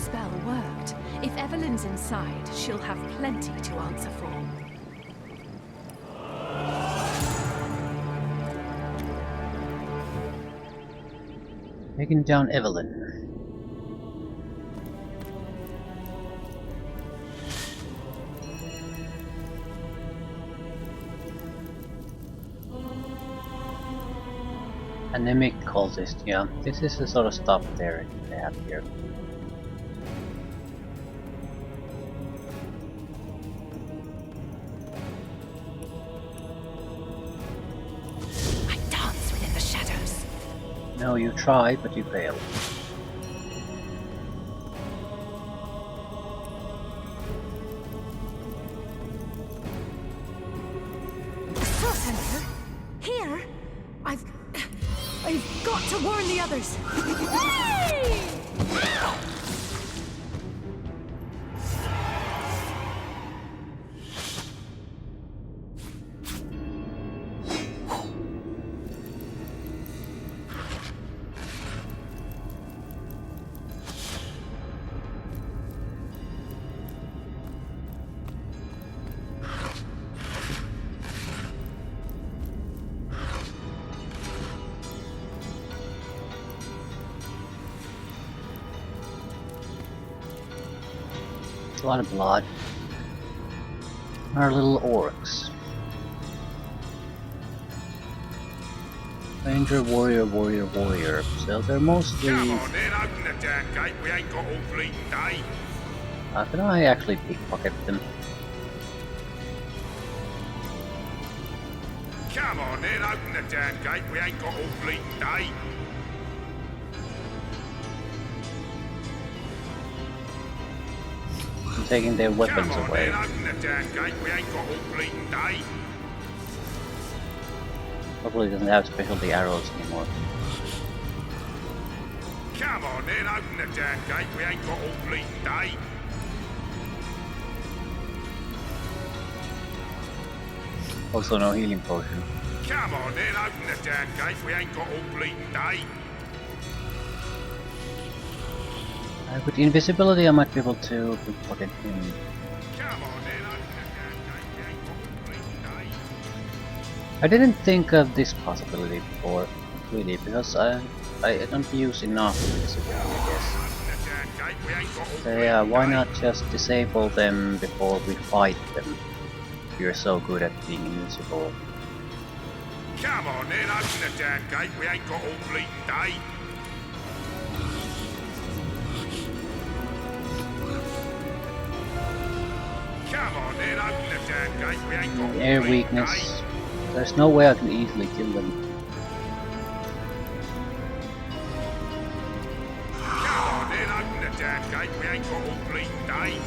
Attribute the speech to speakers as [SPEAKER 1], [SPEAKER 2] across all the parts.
[SPEAKER 1] spell worked. If Evelyn's inside, she'll have plenty to answer for.
[SPEAKER 2] Taking down Evelyn. Anemic cultist, yeah. This is the sort of stuff they have here.
[SPEAKER 1] I dance within the shadows.
[SPEAKER 2] No, you try, but you fail.
[SPEAKER 1] Soul Center? Here? I've got to warn the others. Hey!
[SPEAKER 2] A lot of blood. Our little orcs. Ranger, warrior, warrior, warrior. So they're mostly...
[SPEAKER 3] Come on then, open the damn gate, we ain't got all bleeding day.
[SPEAKER 2] Can I actually pickpocket them?
[SPEAKER 3] Come on then, open the damn gate, we ain't got all bleeding day.
[SPEAKER 2] I'm taking their weapons
[SPEAKER 3] Come on
[SPEAKER 2] away.
[SPEAKER 3] then, open the damn gate, we ain't got all bleeding day.
[SPEAKER 2] Probably doesn't have specialty arrows anymore.
[SPEAKER 3] Come on then, open the damn gate, we ain't got all bleeding day.
[SPEAKER 2] Also no healing potion.
[SPEAKER 3] Come on then, open the damn gate, we ain't got all bleeding day.
[SPEAKER 2] With invisibility I might be able to pickpocket him.
[SPEAKER 3] Come on then, open the damn gate, we ain't got all bleeding day.
[SPEAKER 2] I didn't think of this possibility before, really, because I don't use enough invisibility, I guess.
[SPEAKER 3] Open the damn gate, we ain't got all
[SPEAKER 2] So
[SPEAKER 3] bleeding
[SPEAKER 2] yeah, why
[SPEAKER 3] day.
[SPEAKER 2] not just disable them before we fight them? If you're so good at being invisible.
[SPEAKER 3] Come on then, open the damn gate, we ain't got all bleeding day. Come on then, open the damn gate, we ain't got all
[SPEAKER 2] Air
[SPEAKER 3] bleeding
[SPEAKER 2] weakness.
[SPEAKER 3] day.
[SPEAKER 2] There's no way I can easily kill them.
[SPEAKER 3] Come on then, open the damn gate, we ain't got all bleeding day.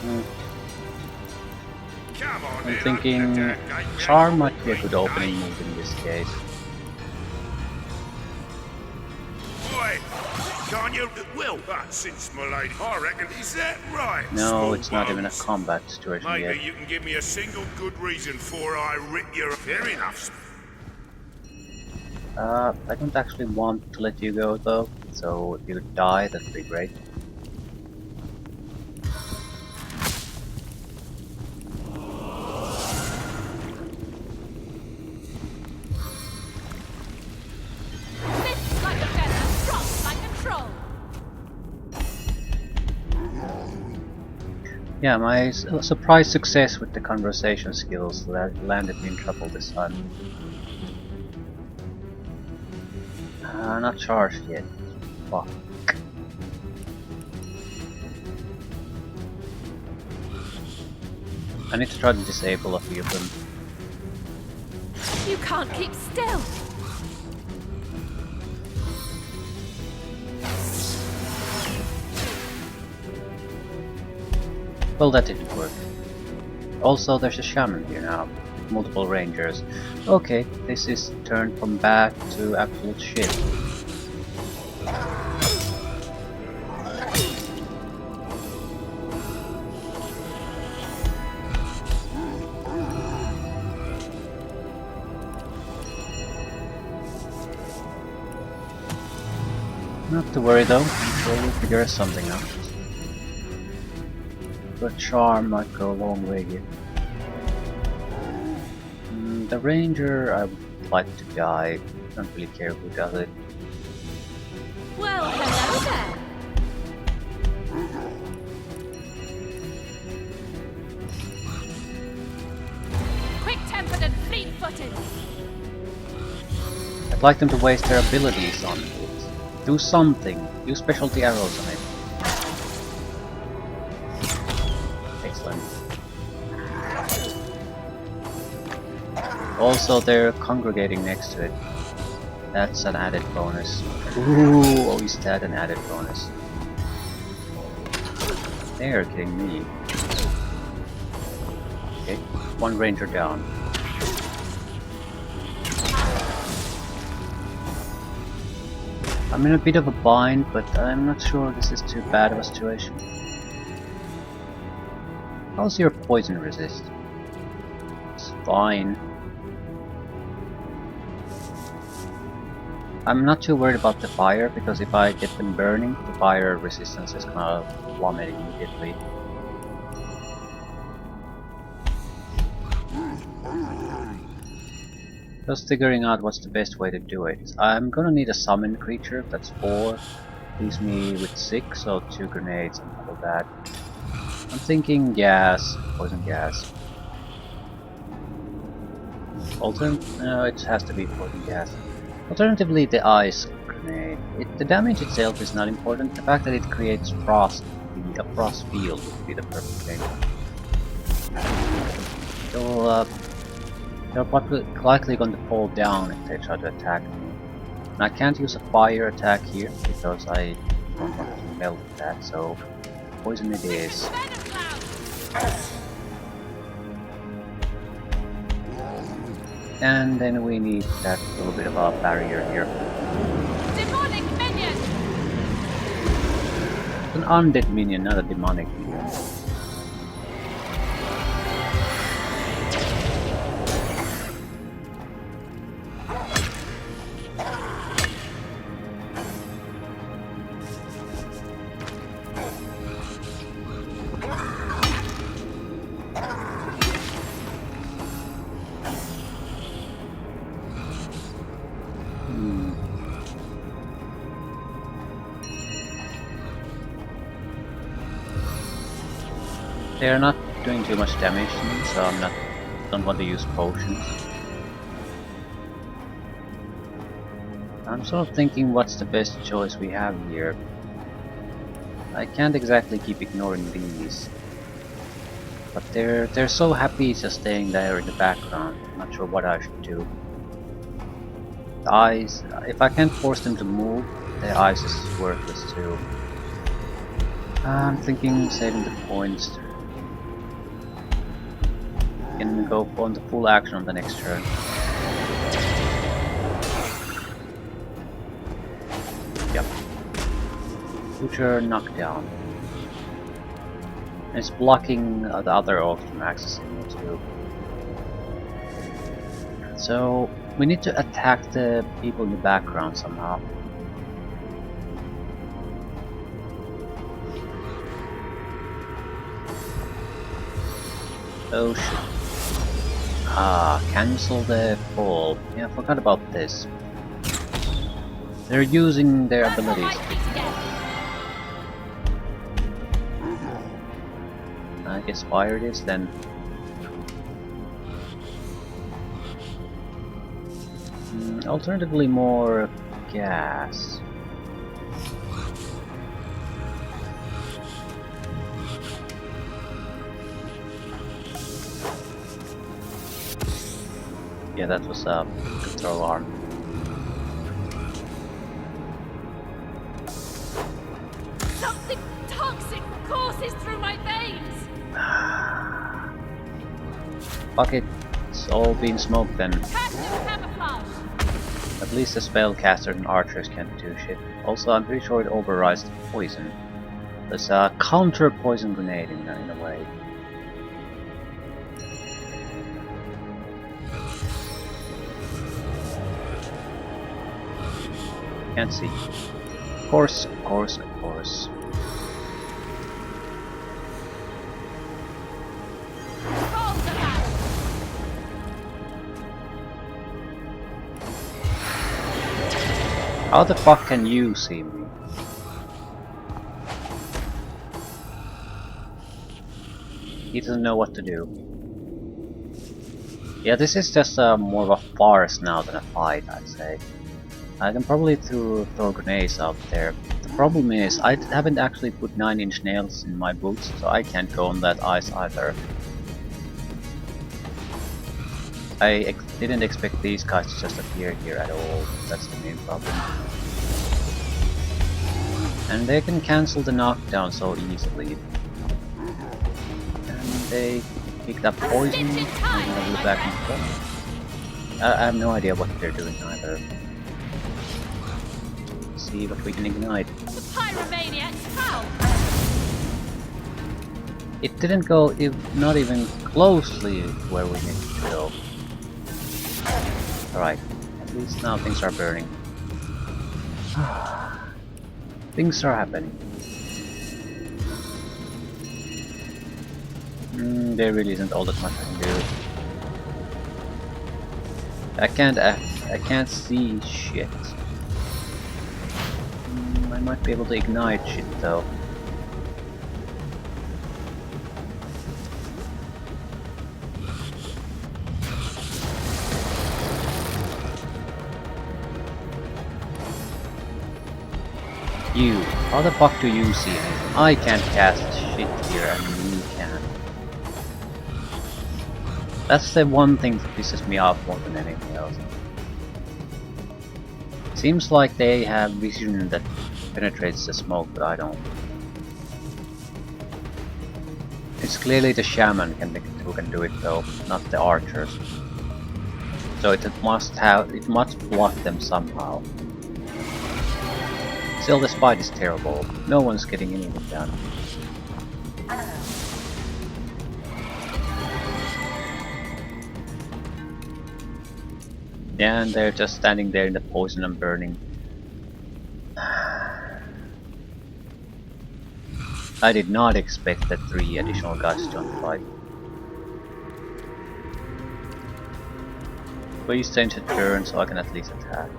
[SPEAKER 2] Hmm.
[SPEAKER 3] Come on
[SPEAKER 2] I'm
[SPEAKER 3] then,
[SPEAKER 2] thinking
[SPEAKER 3] open the damn gate, we ain't
[SPEAKER 2] Charm
[SPEAKER 3] got
[SPEAKER 2] might
[SPEAKER 3] all
[SPEAKER 2] be a good
[SPEAKER 3] bleeding
[SPEAKER 2] opening
[SPEAKER 3] day.
[SPEAKER 2] move in this case.
[SPEAKER 3] Boy, can't you? Well, since my lady, I reckon, is that right?
[SPEAKER 2] No,
[SPEAKER 3] small
[SPEAKER 2] it's not even a
[SPEAKER 3] bones?
[SPEAKER 2] combat situation
[SPEAKER 3] Maybe
[SPEAKER 2] yet.
[SPEAKER 3] you can give me a single good reason for I rip your... Fair enough.
[SPEAKER 2] I don't actually want to let you go though, so if you could die, that'd be great.
[SPEAKER 1] Lifts like a feather, drops like a troll.
[SPEAKER 2] Yeah, my surprise success with the conversation skills landed me in trouble this time. Not charged yet. Fuck. I need to try to disable a few of them.
[SPEAKER 1] You can't keep still.
[SPEAKER 2] Well, that didn't work. Also, there's a shaman here now, with multiple rangers. Okay, this is turned from bad to absolute shit. Not to worry though, I'm sure we'll figure something out. But charm might go a long way here. The ranger, I would like to die. Don't really care who does it.
[SPEAKER 1] Well, hello there. Quick-tempered and fleet-footed.
[SPEAKER 2] I'd like them to waste their abilities on it. Do something. Use specialty arrows on it. Excellent. Also, they're congregating next to it. That's an added bonus. Ooh, oh, is that an added bonus? They're kidding me. Okay, one ranger down. I'm in a bit of a bind, but I'm not sure this is too bad of a situation. How's your poison resist? It's fine. I'm not too worried about the fire, because if I get them burning, the fire resistance is gonna plummet immediately. Just figuring out what's the best way to do it. I'm gonna need a summon creature, that's 4. Leaves me with 6, so 2 grenades and all that. I'm thinking gas, poison gas. No, it has to be poison gas. Alternatively, the ice grenade. The damage itself is not important. The fact that it creates frost, a frost field would be the perfect thing. They're probably likely going to fall down if they try to attack me. And I can't use a fire attack here because I don't want to melt that, so poison it is. And then we need that little bit of a barrier here.
[SPEAKER 1] Demonic minion!
[SPEAKER 2] An undead minion, not a demonic minion. They're not doing too much damage to me, so don't want to use potions. I'm sort of thinking what's the best choice we have here. I can't exactly keep ignoring these. But they're so happy just staying there in the background. I'm not sure what I should do. The ice, if I can't force them to move, the ice is worthless too. I'm thinking saving the points. Can go on the full action on the next turn. Yep. Future knockdown. It's blocking the other orcs from accessing it too. So we need to attack the people in the background somehow. Oh shit. Cancel the fall. Yeah, I forgot about this. They're using their abilities. I guess fire it is then. Alternatively, more gas. Yeah, that was a control arm.
[SPEAKER 1] Something toxic courses through my veins!
[SPEAKER 2] Fuck it, it's all been smoked then.
[SPEAKER 1] Camouflage!
[SPEAKER 2] At least the spellcasters and archers can't do shit. Also, I'm pretty sure it overrides the poison. There's a counter poison grenade in a way. Can't see. Of course, of course, of course. How the fuck can you see me? He doesn't know what to do. Yeah, this is just more of a farce now than a fight, I'd say. I can probably throw grenades out there. The problem is, I haven't actually put 9-inch nails in my boots, so I can't go on that ice either. I didn't expect these guys to just appear here at all. That's the main problem. And they can cancel the knockdown so easily. And they picked up poison. I'm gonna be back in front. I have no idea what they're doing either. Let's see what we can ignite.
[SPEAKER 1] The pyromaniacs, how?
[SPEAKER 2] It didn't go not even closely where we need to go. Alright, at least now things are burning. Things are happening. There really isn't all that much I can do. I can't see shit. I might be able to ignite shit though. You, how the fuck do you see anything? I can't cast shit here and you can. That's the one thing that pisses me off more than anything else. Seems like they have vision that penetrates the smoke, but I don't. It's clearly the shaman who can do it though, not the archers. So it must block them somehow. Still, this fight is terrible. No one's getting anything done. Yeah, and they're just standing there in the poison and burning. I did not expect that 3 additional guys to join the fight. Please change the turn so I can at least attack.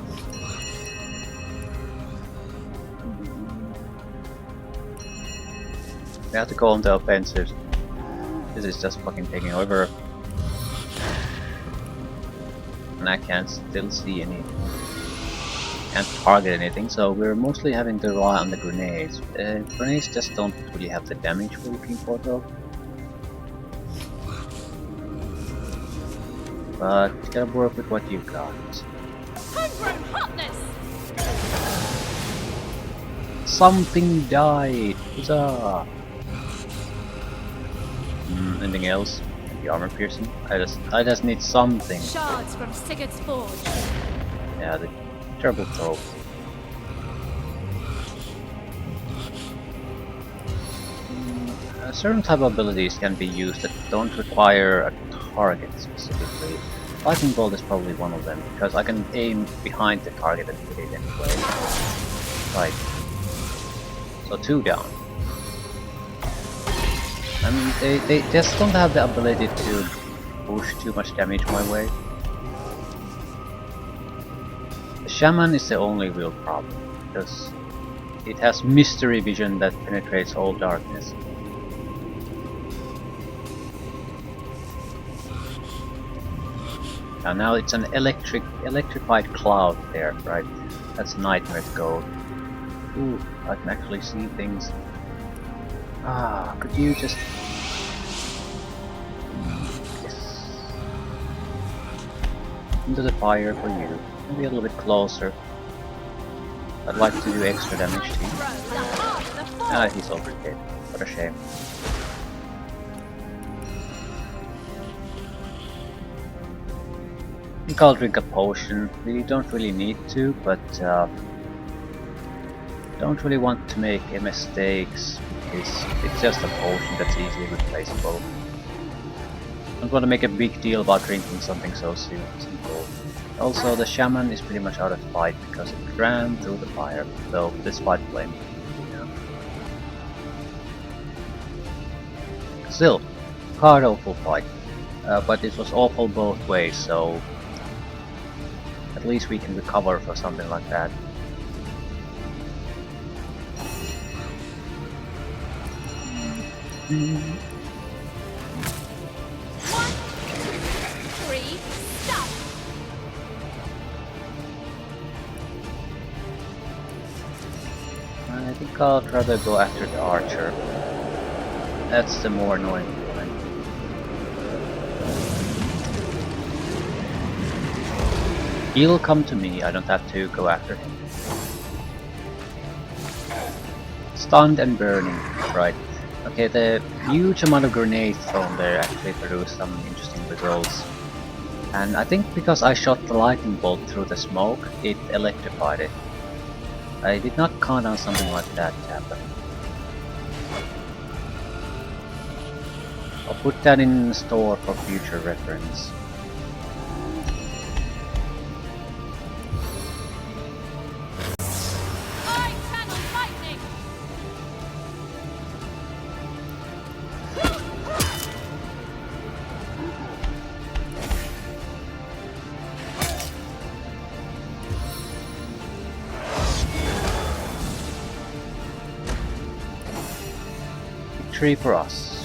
[SPEAKER 2] We have to go on the offensive. This is just fucking taking over. And I can't still see anything. Can't target anything, so we're mostly having to rely on the grenades. Grenades just don't really have the damage we're looking for though. But you gotta work with what you've got.
[SPEAKER 1] Homegrown hotness!
[SPEAKER 2] Something died! Huzzah! Anything else? The armor piercing? I just need something.
[SPEAKER 1] Shards from Sigurd's forge.
[SPEAKER 2] Yeah, the terrible throw. Certain type of abilities can be used that don't require a target specifically. Lightning bolt is probably one of them, because I can aim behind the target and hit it anyway. Right. So 2 down. I mean, they just don't have the ability to push too much damage my way. The shaman is the only real problem, because it has mystery vision that penetrates all darkness. Now it's an electrified cloud there, right? That's a nightmare to go. Ooh, I can actually see things. Ah, could you just... Yes. Into the fire for you. Maybe a little bit closer. I'd like to do extra damage to you. Ah, he's over dead. What a shame. I think I'll drink a potion. We don't really need to, but don't really want to make mistakes. It's just a potion that's easily replaceable. Don't want to make a big deal about drinking something so simple. Also, the shaman is pretty much out of fight because it ran through the fire, though despite flame. Yeah. Still, hard awful fight. But it was awful both ways, so at least we can recover for something like that. I think I'll rather go after the archer. That's the more annoying one. He'll come to me, I don't have to go after him. Stunned and burning, right. Okay, the huge amount of grenades thrown there actually produced some interesting results. And I think because I shot the lightning bolt through the smoke, it electrified it. I did not count on something like that to happen. I'll put that in store for future reference. Victory for us.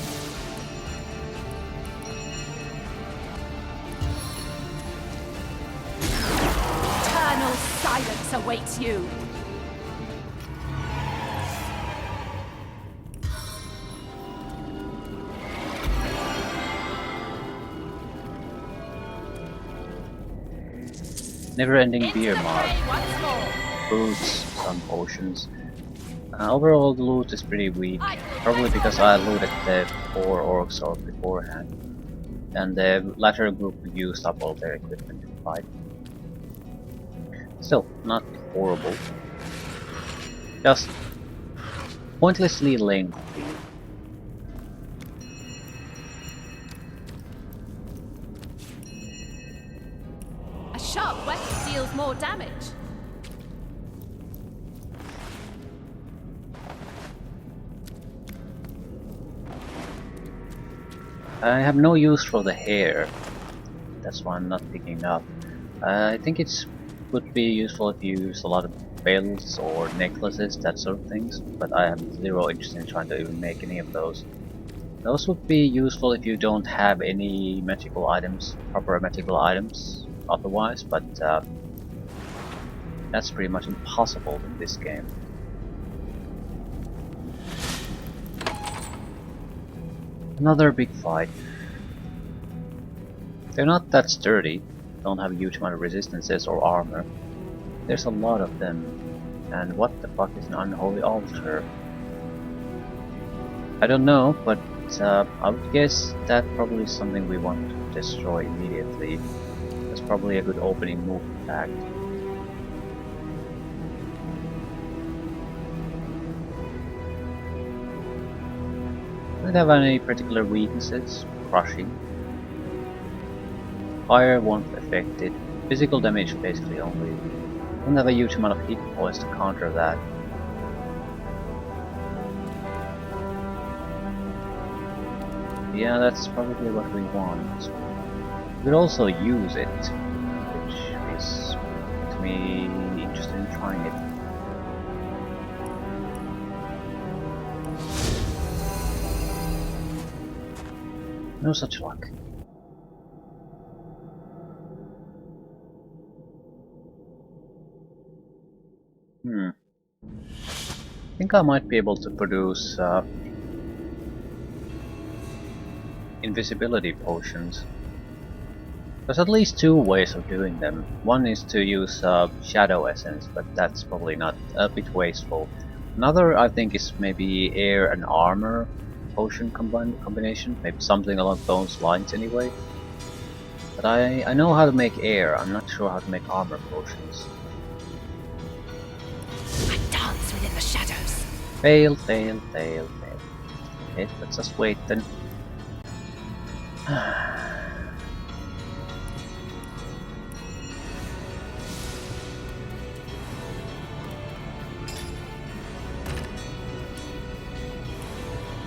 [SPEAKER 1] Eternal silence awaits you.
[SPEAKER 2] Never-ending beer mod. Fruits, some potions. Overall the loot is pretty weak, probably because I looted the 4 orcs or beforehand, and the latter group used up all their equipment to fight. Still, not horrible. Just pointlessly lengthy.
[SPEAKER 1] A sharp weapon deals more damage.
[SPEAKER 2] I have no use for the hair, that's why I'm not picking up. I think it would be useful if you use a lot of belts or necklaces, that sort of things, but I have zero interest in trying to even make any of those. Those would be useful if you don't have any magical items, proper magical items otherwise, but that's pretty much impossible in this game. Another big fight. They're not that sturdy, don't have a huge amount of resistances or armor. There's a lot of them. And what the fuck is an unholy altar? I don't know, but I would guess that probably is something we want to destroy immediately. That's probably a good opening move, in fact. Don't have any particular weaknesses. Crushing. Fire won't affect it. Physical damage basically only. Don't have a huge amount of hit points to counter that. Yeah, that's probably what we want. We could also use it, which is makes me interested in trying it. No such luck. I think I might be able to produce invisibility potions. There's at least two ways of doing them. One is to use shadow essence, but that's probably not a bit wasteful. Another I think is maybe air and armor potion combination, maybe something along those lines anyway. But I know how to make air, I'm not sure how to make armor potions.
[SPEAKER 1] I dance within the shadows.
[SPEAKER 2] Fail, fail, fail, fail. Okay, let's just wait then.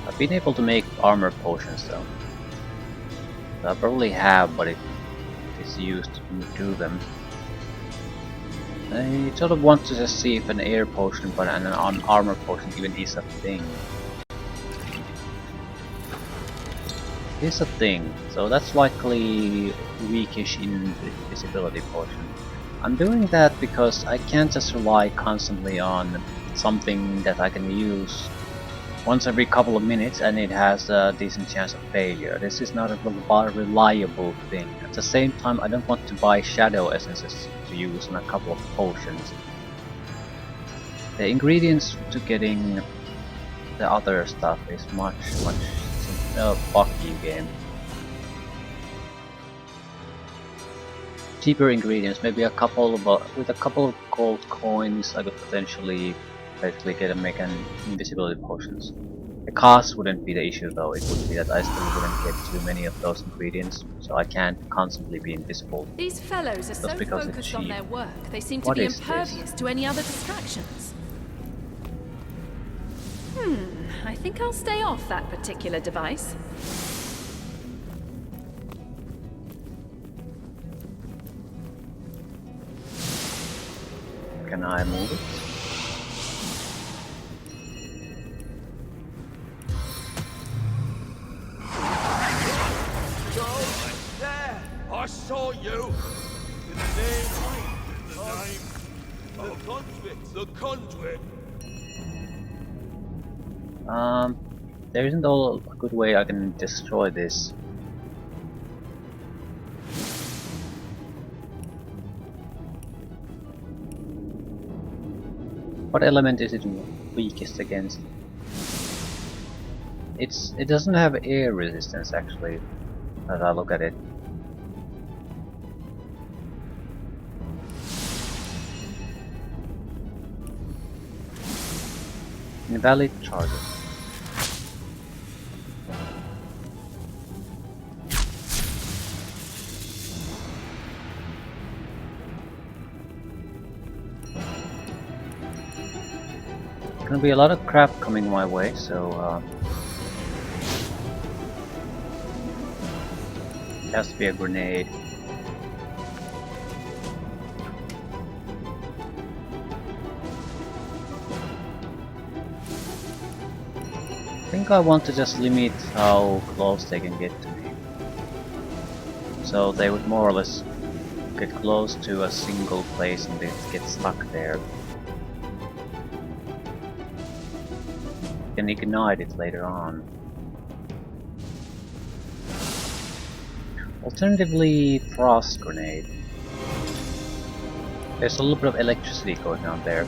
[SPEAKER 2] I've been able to make armor potions though. So I probably have, but it is used to do them. I sort of want to just see if an air potion but an armor potion even is a thing. It is a thing, so that's likely weakish invisibility potion. I'm doing that because I can't just rely constantly on something that I can use once every couple of minutes and it has a decent chance of failure. This is not a reliable thing. At the same time, I don't want to buy shadow essences to use on a couple of potions. The ingredients to getting the other stuff is much fuck you game. Cheaper ingredients, maybe a couple of with a couple of gold coins I could potentially basically make an invisibility potions. The cost wouldn't be the issue though, it would be that I still wouldn't get too many of those ingredients, so I can't constantly be invisible.
[SPEAKER 1] These fellows are so
[SPEAKER 2] Just because it's
[SPEAKER 1] focused on
[SPEAKER 2] cheap.
[SPEAKER 1] their work, they seem to
[SPEAKER 2] What
[SPEAKER 1] be
[SPEAKER 2] is
[SPEAKER 1] impervious to any other distractions. I think I'll stay off that particular device.
[SPEAKER 2] Can I move it?
[SPEAKER 3] There! I saw you! In the name of the conduit!
[SPEAKER 2] There isn't a good way I can destroy this. What element is it weakest against? It doesn't have air resistance actually, as I look at it. Invalid charges. Gonna be a lot of crap coming my way, so it has to be a grenade. I think I want to just limit how close they can get to me. So they would more or less get close to a single place and they get stuck there. Can ignite it later on. Alternatively, frost grenade. There's a little bit of electricity going on there,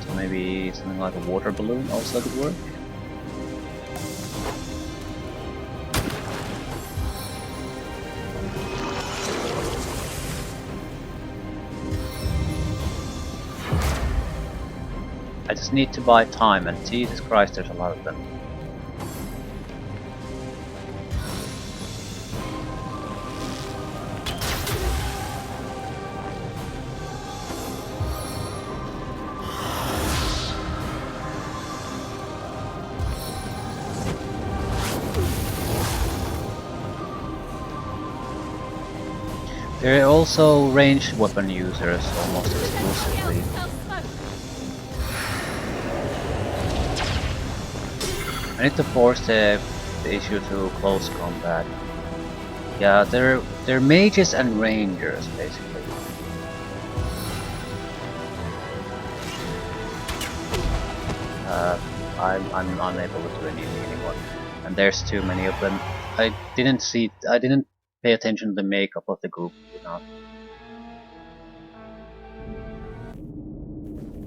[SPEAKER 2] so maybe something like a water balloon also could work. I just need to buy time, and Jesus Christ, there's a lot of them. There are also ranged weapon users almost exclusively. I need to force the issue to close combat. Yeah, they're mages and rangers basically. I'm unable to do anything anymore, and there's too many of them. I didn't pay attention to the makeup of the group enough.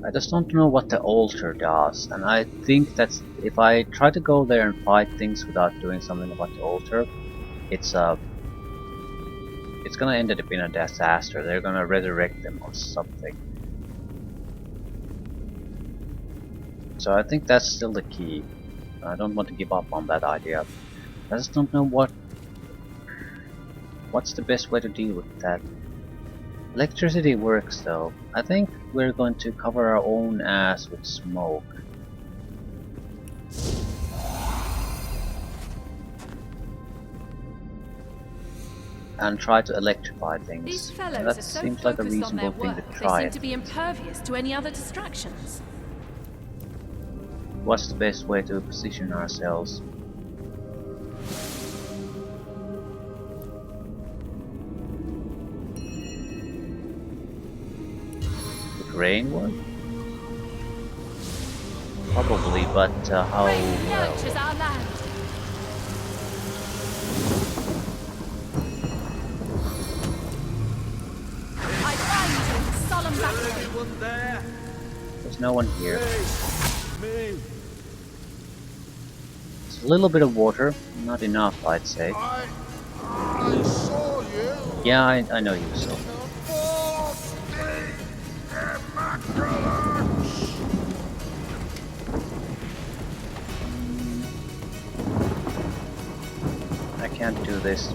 [SPEAKER 2] I just don't know what the altar does, and I think that if I try to go there and fight things without doing something about the altar, it's gonna end up in a disaster. They're gonna resurrect them or something. So I think that's still the key. I don't want to give up on that idea. I just don't know what What's the best way to deal with that? Electricity works though. I think we're going to cover our own ass with smoke. And try to electrify things.
[SPEAKER 1] These
[SPEAKER 2] And
[SPEAKER 1] fellows
[SPEAKER 2] that
[SPEAKER 1] are so
[SPEAKER 2] seems like a
[SPEAKER 1] focused on their
[SPEAKER 2] reasonable thing
[SPEAKER 1] work,
[SPEAKER 2] to
[SPEAKER 1] they
[SPEAKER 2] try.
[SPEAKER 1] seem to be impervious to any other distractions.
[SPEAKER 2] What's the best way to position ourselves? Would rain work? Probably, but how
[SPEAKER 1] Rain
[SPEAKER 2] well?
[SPEAKER 1] nurtures our land. I bind you in solemn battle.
[SPEAKER 4] Anyone there?
[SPEAKER 2] There's no one here.
[SPEAKER 4] Me.
[SPEAKER 2] It's a little bit of water, not enough, I'd say.
[SPEAKER 3] I saw you.
[SPEAKER 2] Yeah, I know you, so. I can't do this.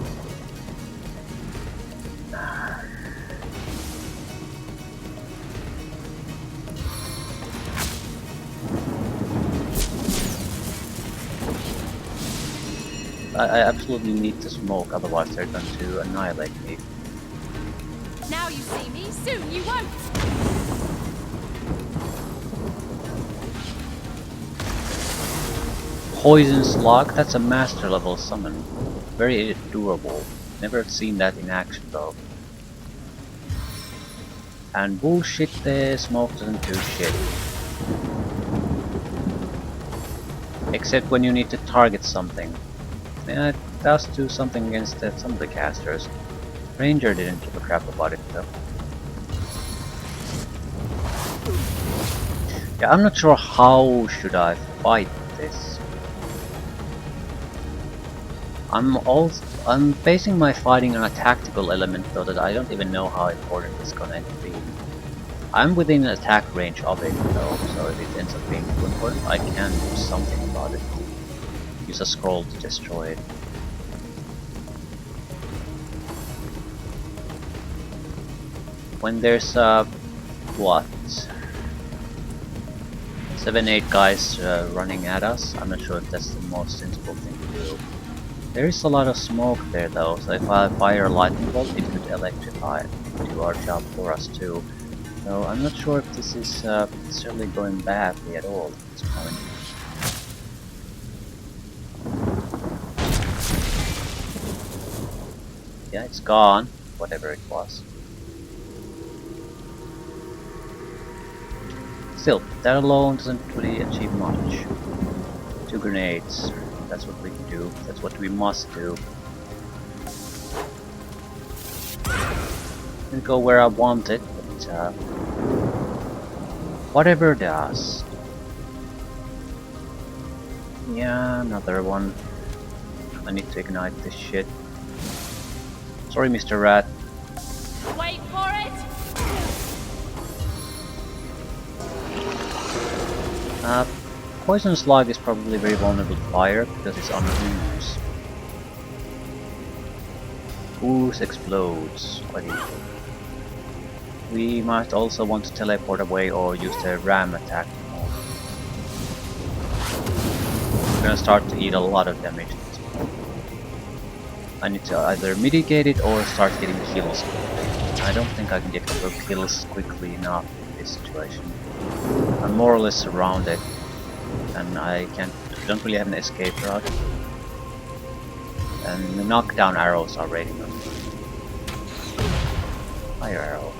[SPEAKER 2] I absolutely need to smoke, otherwise they're going to annihilate me.
[SPEAKER 1] Now you see me, soon you won't.
[SPEAKER 2] Poison Slug, that's a master level summon. Very durable. Never seen that in action though. And bullshit, the smoke doesn't do shit. Except when you need to target something. Yeah, it does do something against some of the casters. Ranger didn't give a crap about it though. Yeah, I'm not sure how should I fight this. I'm basing my fighting on a tactical element though that I don't even know how important it's gonna be. I'm within attack range of it though, so if it ends up being too important, I can do something about it. Use a scroll to destroy it. When there's what? 7-8 guys running at us, I'm not sure if that's the most sensible thing to do. There is a lot of smoke there though, so if I fire a lightning bolt, it could electrify it, do our job for us too. So I'm not sure if this is necessarily going badly at all at this point. Yeah, it's gone, whatever it was. Still, that alone doesn't really achieve much. 2 grenades, that's what we can do, that's what we must do. Didn't go where I wanted, but whatever does. Yeah, another one. I need to ignite this shit. Sorry, Mr. Rat.
[SPEAKER 1] Wait for it.
[SPEAKER 2] Poison Slug is probably very vulnerable to fire because it's on ooze. Ooze explodes quite easily. We might also want to teleport away or use the ram attack. We're gonna start to eat a lot of damage. I need to either mitigate it or start getting kills quickly. I don't think I can get kills quickly enough in this situation. I'm more or less surrounded, and I don't really have an escape route. And the knockdown arrows are raining on me. Fire arrow.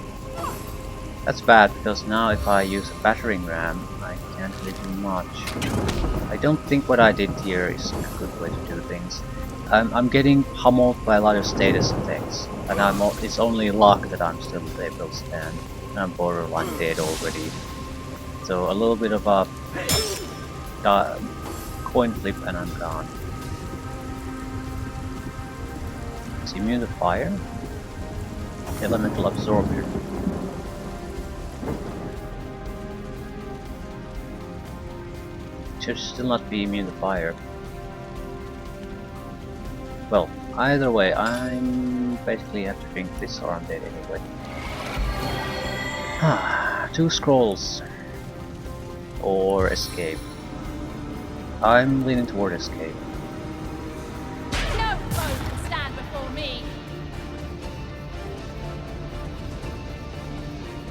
[SPEAKER 2] That's bad, because now if I use a battering ram, I can't really do much. I don't think what I did here is a good way to do things. I'm getting pummeled by a lot of status effects, and it's only luck that I'm still able to stand. I'm borderline dead already. So a little bit of a coin flip and I'm gone. It's immune to fire. Elemental absorption. Should still not be immune to fire. Well, either way, I'm basically have to drink this or I'm dead anyway. 2 scrolls. Or escape. I'm leaning toward escape.
[SPEAKER 1] No foe can stand before me.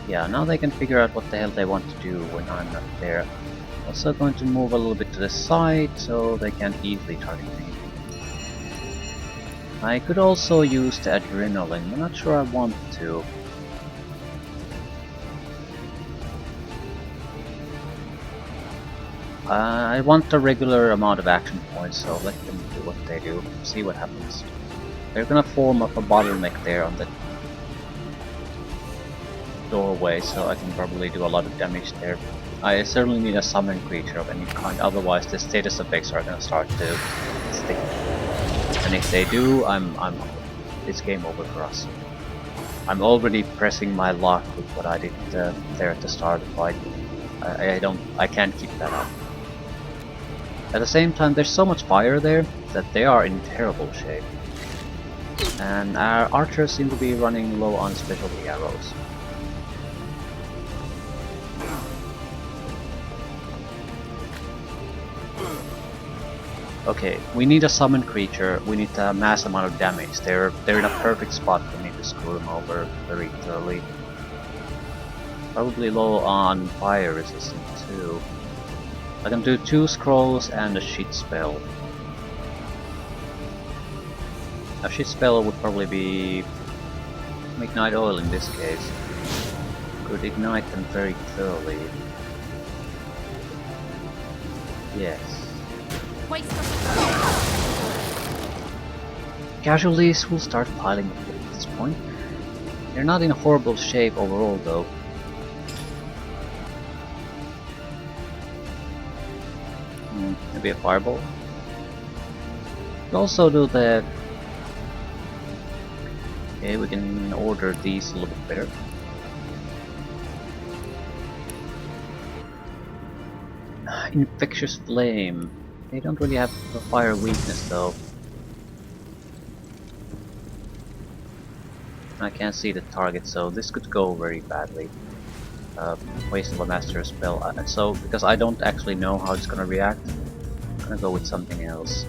[SPEAKER 2] Yeah, now they can figure out what the hell they want to do when I'm not there. Also going to move a little bit to the side so they can't easily target me. I could also use the adrenaline, I'm not sure I want to. I want a regular amount of action points, so let them do what they do, see what happens. They're gonna form up a bottleneck there on the doorway, so I can probably do a lot of damage there. I certainly need a summon creature of any kind, otherwise the status effects are gonna start to stick. And if they do, it's game over for us. I'm already pressing my luck with what I did there at the start of the fight. I can't keep that up. At the same time, there's so much fire there that they are in terrible shape. And our archers seem to be running low on specialty arrows. Okay, we need a summon creature, we need a mass amount of damage. They're in a perfect spot for me to screw them over very thoroughly. Probably low on fire resistance too. I can do 2 scrolls and a shit spell. A shit spell would probably be Ignite Oil in this case. Could ignite them very thoroughly. Yes. Casualties will start piling up at this point. They're not in a horrible shape overall though. Maybe a fireball. We'll also do the... Okay, we can order these a little bit better. Infectious Flame. They don't really have a fire weakness though. I can't see the target, so this could go very badly. Waste of a master spell. So, because I don't actually know how it's gonna react, I'm gonna go with something else.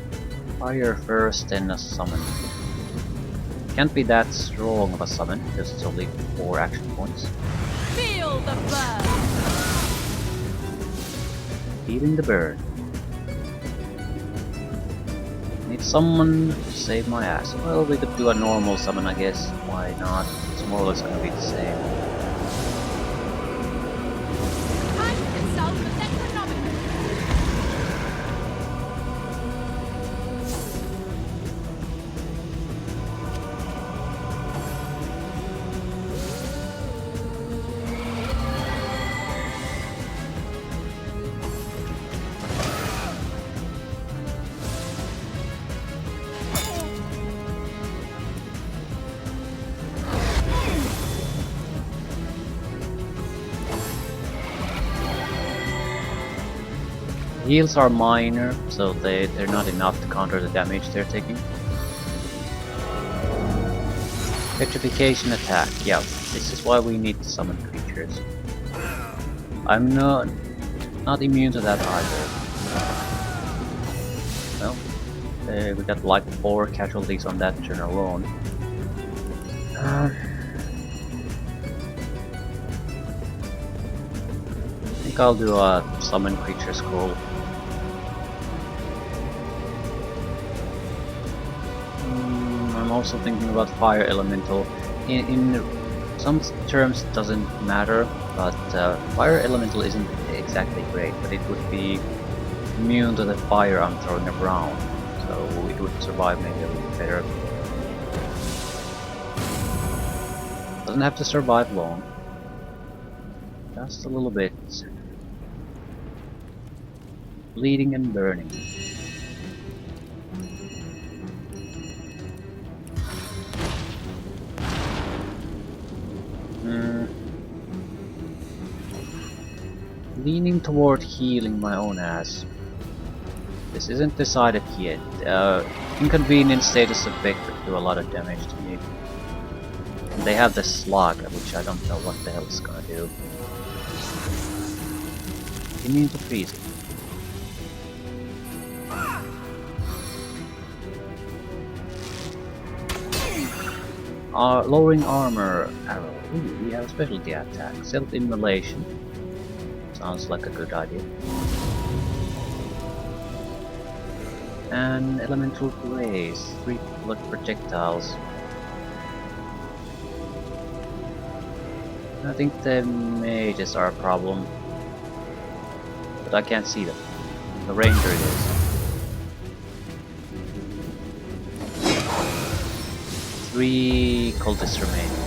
[SPEAKER 2] Fire first, then a summon. Can't be that strong of a summon, because it's only 4 action points.
[SPEAKER 1] Feel the burn.
[SPEAKER 2] Feeling the burn. Need someone to save my ass. Well, we could do a normal summon, I guess. Why not? It's more or less gonna be the same.
[SPEAKER 1] Time to consult the Necronomicon.
[SPEAKER 2] Heals are minor, so they're not enough to counter the damage they're taking. Petrification attack, yeah, this is why we need to summon creatures. I'm not immune to that either. Well, we got like 4 casualties on that turn alone. I think I'll do a summon creature scroll. I'm also thinking about fire elemental. In some terms it doesn't matter, but fire elemental isn't exactly great, but it would be immune to the fire I'm throwing around, so it would survive maybe a little better. Doesn't have to survive long, just a little bit. Bleeding and burning. Leaning toward healing my own ass. This isn't decided yet. Inconvenient status effect would do a lot of damage to me. They have the slug, which I don't know what the hell it's gonna do. Immune to freezing. Lowering armor arrow. Ooh, we have a specialty attack. Self-immolation. Sounds like a good idea. And elemental grace. 3 blood projectiles. I think the mages are a problem. But I can't see them. The ranger it is. 3 cultists remaining.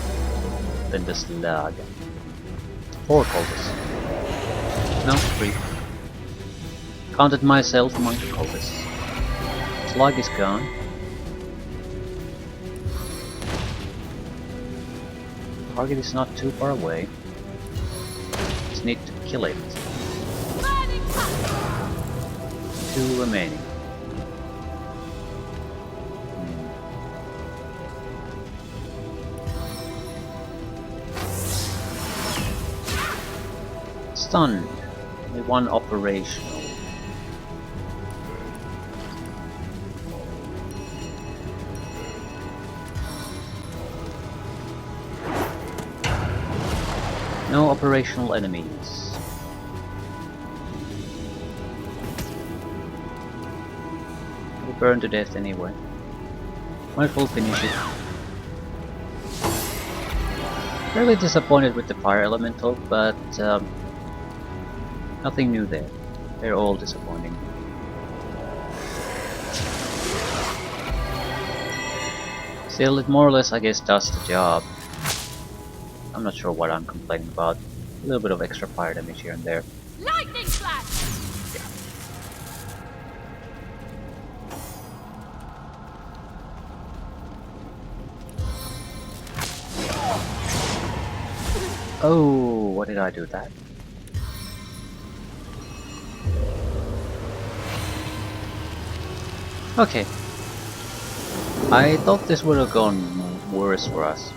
[SPEAKER 2] Then the slug. 4 cultists. No, 3. Counted myself among the cultists. Slug is gone. Target is not too far away. Just need to kill it. 2 remaining. Stunned. Only 1 operational. No operational enemies. Will burn to death anyway. Might as well finish it. Really disappointed with the fire elemental, but nothing new there. They're all disappointing. Still, it more or less, I guess, does the job. I'm not sure what I'm complaining about. A little bit of extra fire damage here and there.
[SPEAKER 1] Lightning flash!
[SPEAKER 2] Oh, what did I do that? Okay. I thought this would have gone worse for us.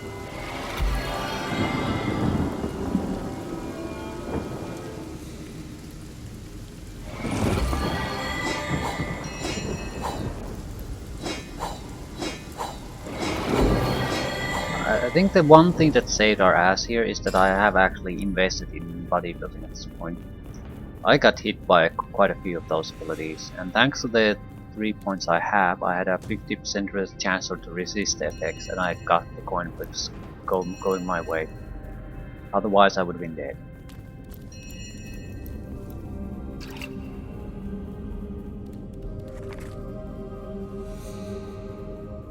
[SPEAKER 2] I think the one thing that saved our ass here is that I have actually invested in bodybuilding at this point. I got hit by quite a few of those abilities, and thanks to the 3 points I have, I had a 50% chance to resist the effects, and I got the coin flips going my way. Otherwise I would have been dead.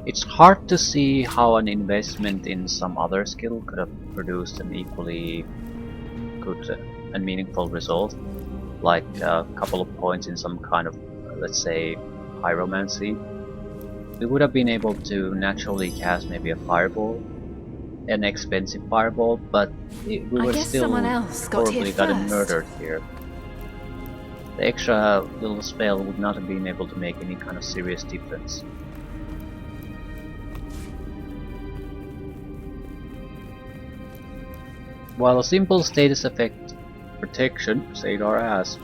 [SPEAKER 2] It's hard to see how an investment in some other skill could have produced an equally good and meaningful result, like a couple of points in some kind of, let's say, pyromancy. We would have been able to naturally cast maybe a fireball, an expensive fireball, but we would still
[SPEAKER 1] someone else got
[SPEAKER 2] probably
[SPEAKER 1] here
[SPEAKER 2] gotten
[SPEAKER 1] first.
[SPEAKER 2] murdered here. The extra little spell would not have been able to make any kind of serious difference. While a simple status effect protection saved our ass.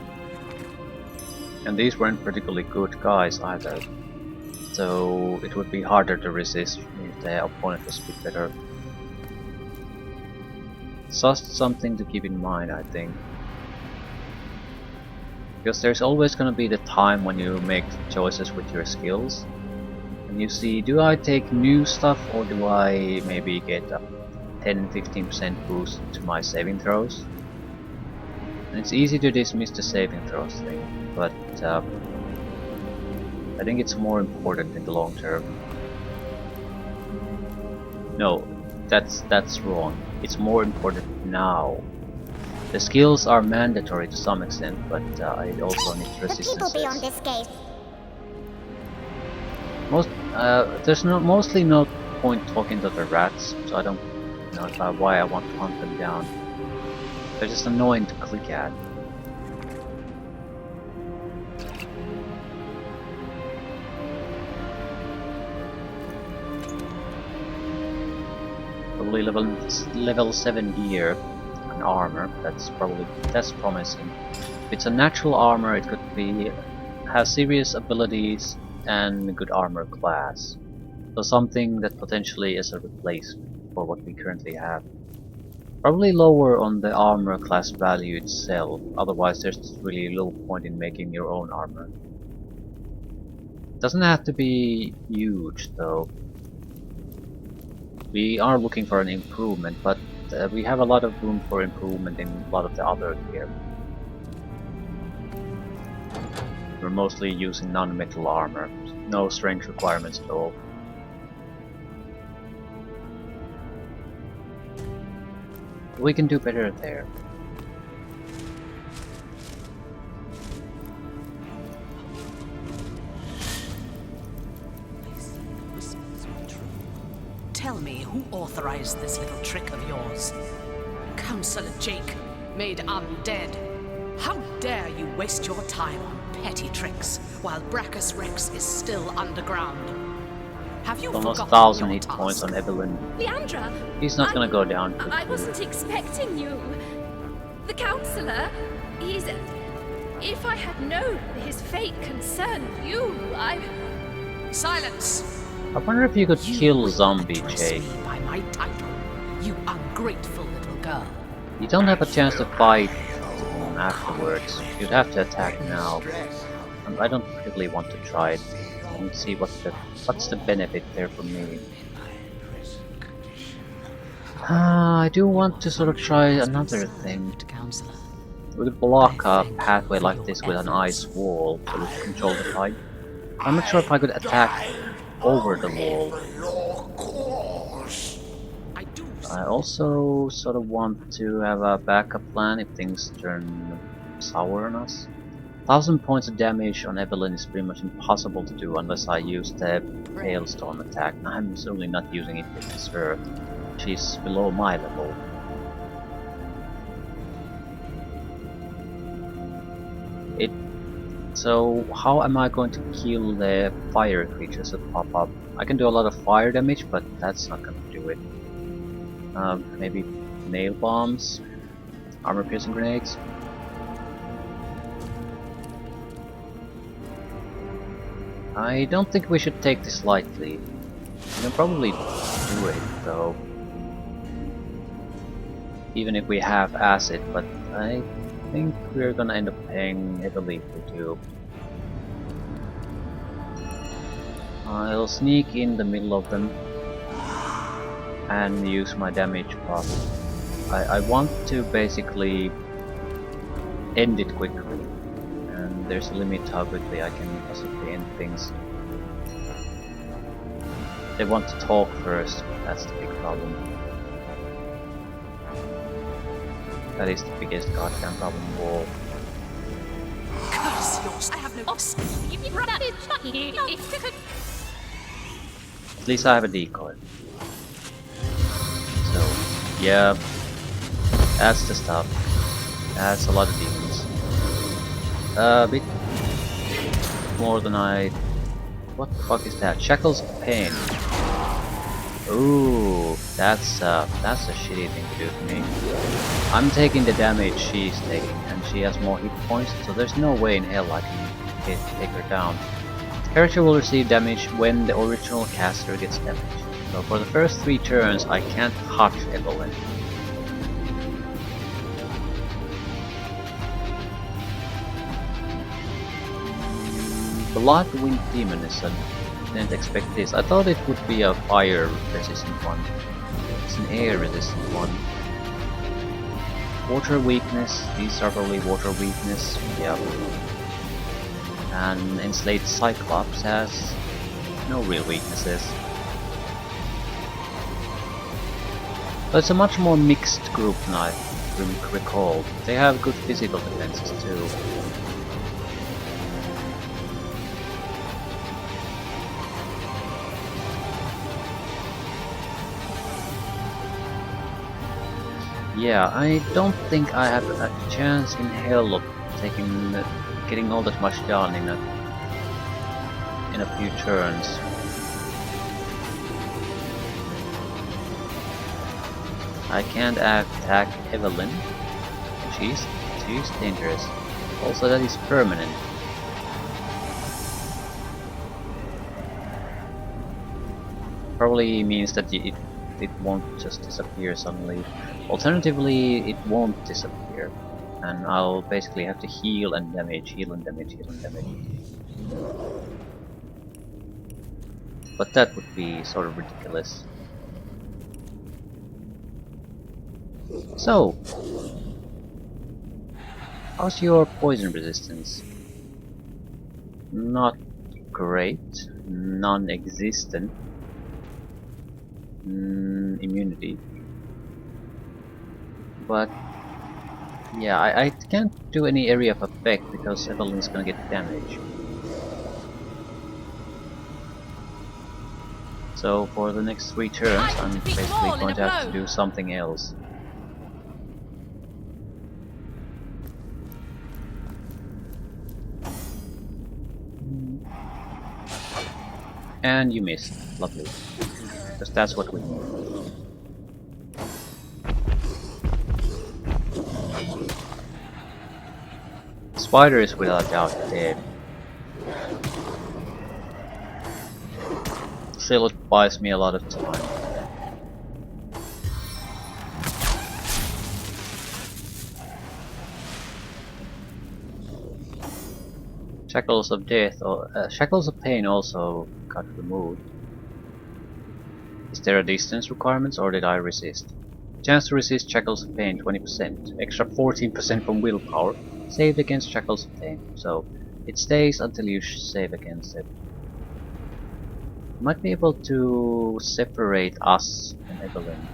[SPEAKER 2] And these weren't particularly good guys either, so it would be harder to resist if the opponent was a bit better. Just something to keep in mind, I think. Because there's always gonna be the time when you make choices with your skills. And you see, do I take new stuff or do I maybe get a 10-15% boost to my saving throws? And it's easy to dismiss the saving throws thing, but I think it's more important in the long term. No, that's wrong. It's more important now. The skills are mandatory to some extent, but I also need resistances.
[SPEAKER 5] Beyond this gate.
[SPEAKER 2] There's mostly no point talking to the rats, so I don't know why I want to hunt them down. They're just annoying to click at. But probably level 7 gear and armor. That's promising. If it's a natural armor, it could be have serious abilities and good armor class. So something that potentially is a replacement for what we currently have. Probably lower on the armor class value itself, otherwise there's really little point in making your own armor. Doesn't have to be huge though. We are looking for an improvement, but we have a lot of room for improvement in a lot of the other gear. We're mostly using non-metal armor, no strength requirements at all. We can do better there.
[SPEAKER 5] Tell me, who authorized this little trick of yours? Counselor Jake, made undead. How dare you waste your time on petty tricks while Brachus Rex is still underground? Have you
[SPEAKER 2] Almost
[SPEAKER 5] forgotten
[SPEAKER 2] 1,000
[SPEAKER 5] your
[SPEAKER 2] hit
[SPEAKER 5] task?
[SPEAKER 2] points on Evelyn.
[SPEAKER 1] Leandra!
[SPEAKER 2] He's not gonna go down quickly.
[SPEAKER 1] I wasn't expecting you. The counselor, he's... If I had known his fate concerned you,
[SPEAKER 5] Silence!
[SPEAKER 2] I wonder if you could
[SPEAKER 5] You
[SPEAKER 2] kill
[SPEAKER 5] will
[SPEAKER 2] Zombie
[SPEAKER 5] address
[SPEAKER 2] Jake.
[SPEAKER 5] me by my title, you ungrateful little girl.
[SPEAKER 2] You don't have a chance to fight afterwards. You'd have to attack now. And I don't particularly want to try it. And see what's the benefit there for me. I do want to sort of try another thing.
[SPEAKER 5] Counselor.
[SPEAKER 2] We could block a pathway like this with an ice wall so we can control the fight. I'm not sure if I could attack over the wall. I also sort of want to have a backup plan if things turn sour on us. 1,000 points of damage on Evelyn is pretty much impossible to do unless I use the hailstorm attack. I'm certainly not using it with her. She's below my level. So how am I going to kill the fire creatures that pop up? I can do a lot of fire damage, but that's not going to do it. Maybe nail bombs, armor piercing grenades. I don't think we should take this lightly. We can probably do it though, even if we have acid, but I think we're gonna end up paying heavily for two. I'll sneak in the middle of them and use my damage buff. I want to basically end it quickly, and there's a limit how quickly I can possibly end things. They want to talk first, that's the big problem. That is the biggest goddamn problem of all.
[SPEAKER 5] Curse yours! I have no ops.
[SPEAKER 2] At least I have a decoy. So, yeah, that's the stuff. That's a lot of demons. A bit more than I... What the fuck is that? Shackles of Pain. Ooh, that's a shitty thing to do to me. I'm taking the damage she's taking, and she has more hit points, so there's no way in hell I can take her down. Character will receive damage when the original caster gets damaged. So for the first 3 turns, I can't touch Evelyn. Blood Wind Demon is a... Didn't expect this. I thought it would be a fire resistant one. It's an air resistant one. Water weakness. These are probably water weakness. Yeah. And Enslaved Cyclops has no real weaknesses. But it's a much more mixed group than I recalled. They have good physical defenses too. Yeah, I don't think I have a chance in hell of getting all that much done in a few turns. I can't attack Evelyn. She's dangerous. Also, that is permanent. Probably means that it won't just disappear suddenly. Alternatively, it won't disappear, and I'll basically have to heal and damage, heal and damage, heal and damage. But that would be sort of ridiculous. So, how's your poison resistance? Not great, non-existent. Immunity. But yeah, I can't do any area of effect because Evelyn's gonna get damage. So for the next 3 turns, I'm basically going to have to do something else. And you missed. Lovely. Because that's what we need. Spider is without doubt dead. Still, it buys me a lot of time. Shackles of Death, or Shackles of Pain also got removed. Is there a distance requirement, or did I resist? Chance to resist Shackles of Pain 20%, extra 14% from willpower, saved against Shackles of Pain, so it stays until you save against it. Might be able to separate us and Evelyn.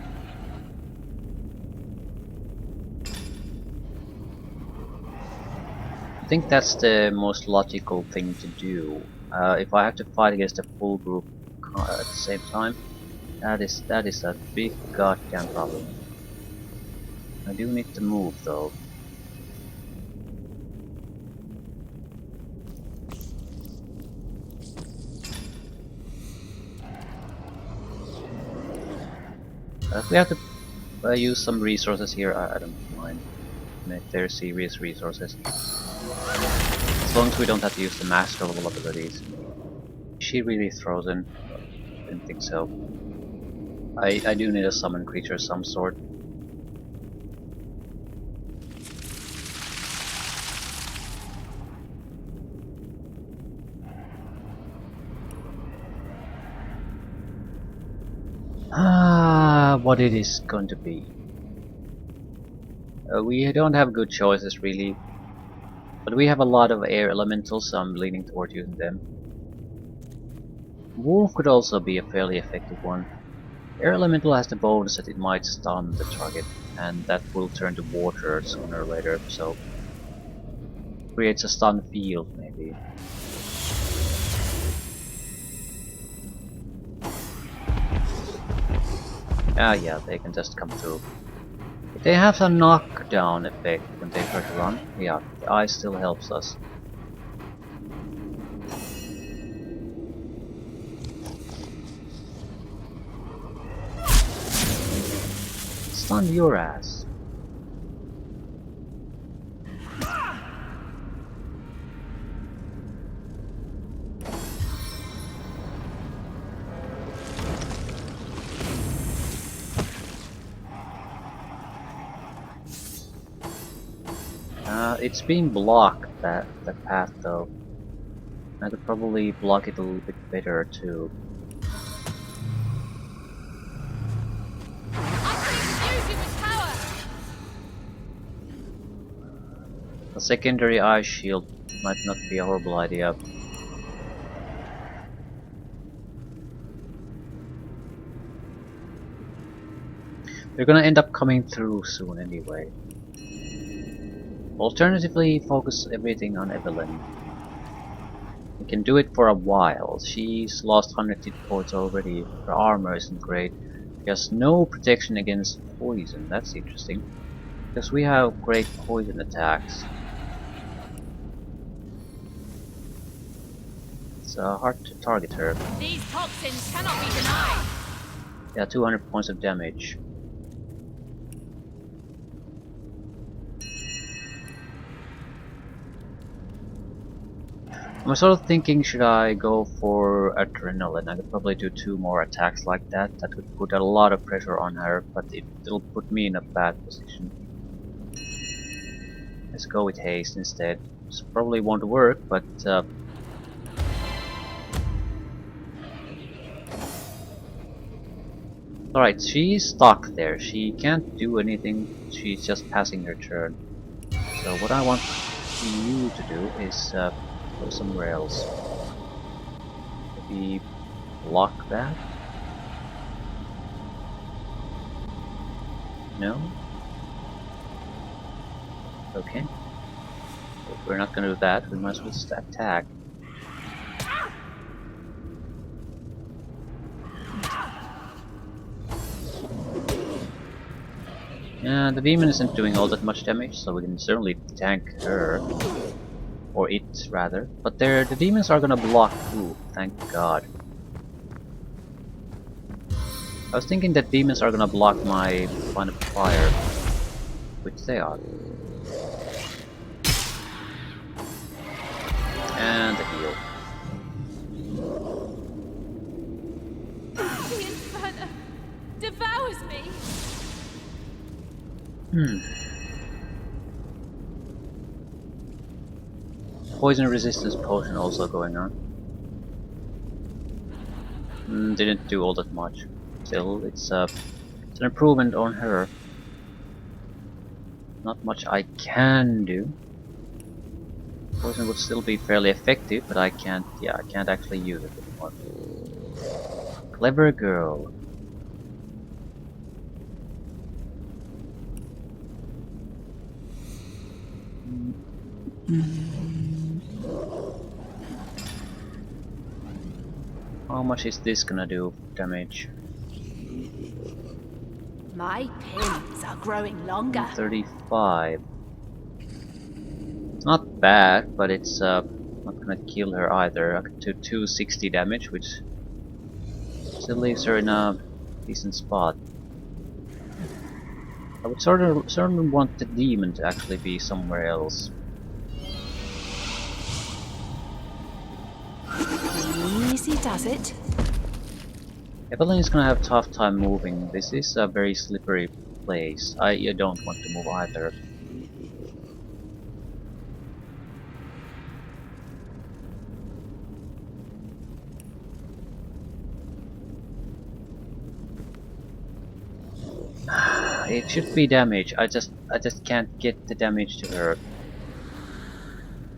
[SPEAKER 2] I think that's the most logical thing to do. If I have to fight against a full group at the same time, that is a big goddamn problem. I do need to move though. If we have to use some resources here, I don't mind. If they're serious resources. As long as we don't have to use the master level abilities. Is she really frozen? I didn't think so. I do need a summon creature of some sort. What it is going to be. We don't have good choices really, but we have a lot of air elementals, so I'm leaning toward using them. Wolf could also be a fairly effective one. Air elemental has the bonus that it might stun the target, and that will turn to water sooner or later, so creates a stun field maybe. Ah yeah, they can just come through. If they have some knockdown effect when they try to run, yeah, the ice still helps us. Stun your ass. It's being blocked, that path though. I could probably block it a little bit better too. A secondary ice shield might not be a horrible idea. They're gonna end up coming through soon anyway. Alternatively, focus everything on Evelyn. We can do it for a while. She's lost 100 hit points already. Her armor isn't great. She has no protection against poison. That's interesting. Because we have great poison attacks. It's hard to target her.
[SPEAKER 1] These toxins cannot be denied.
[SPEAKER 2] Yeah, 200 points of damage. I'm sort of thinking, should I go for adrenaline? I could probably do 2 more attacks like that. That would put a lot of pressure on her, but it'll put me in a bad position. Let's go with haste instead. This probably won't work, but alright, she's stuck there. She can't do anything. She's just passing her turn. So what I want you to do is go somewhere else. Maybe block that? No? Okay. If we're not gonna do that, we might as well just attack. Yeah, the demon isn't doing all that much damage, so we can certainly tank her. Or it, rather. But the demons are gonna block. Ooh, thank god. I was thinking that demons are gonna block my line of fire. Which they are. And the heal.
[SPEAKER 1] The Inferno devours me.
[SPEAKER 2] Poison resistance potion also going on. Didn't do all that much. Still, it's an improvement on her. Not much I can do. Poison would still be fairly effective, but I can't actually use it anymore. Clever girl. How much is this gonna do damage?
[SPEAKER 1] My pins are growing longer.
[SPEAKER 2] 35. It's not bad, but it's not gonna kill her either. I could do 260 damage, which still leaves her in a decent spot. I would certainly want the demon to actually be somewhere else.
[SPEAKER 1] Easy does it.
[SPEAKER 2] Evelyn is gonna have a tough time moving. This is a very slippery place. I don't want to move either. It should be damage. I just can't get the damage to her.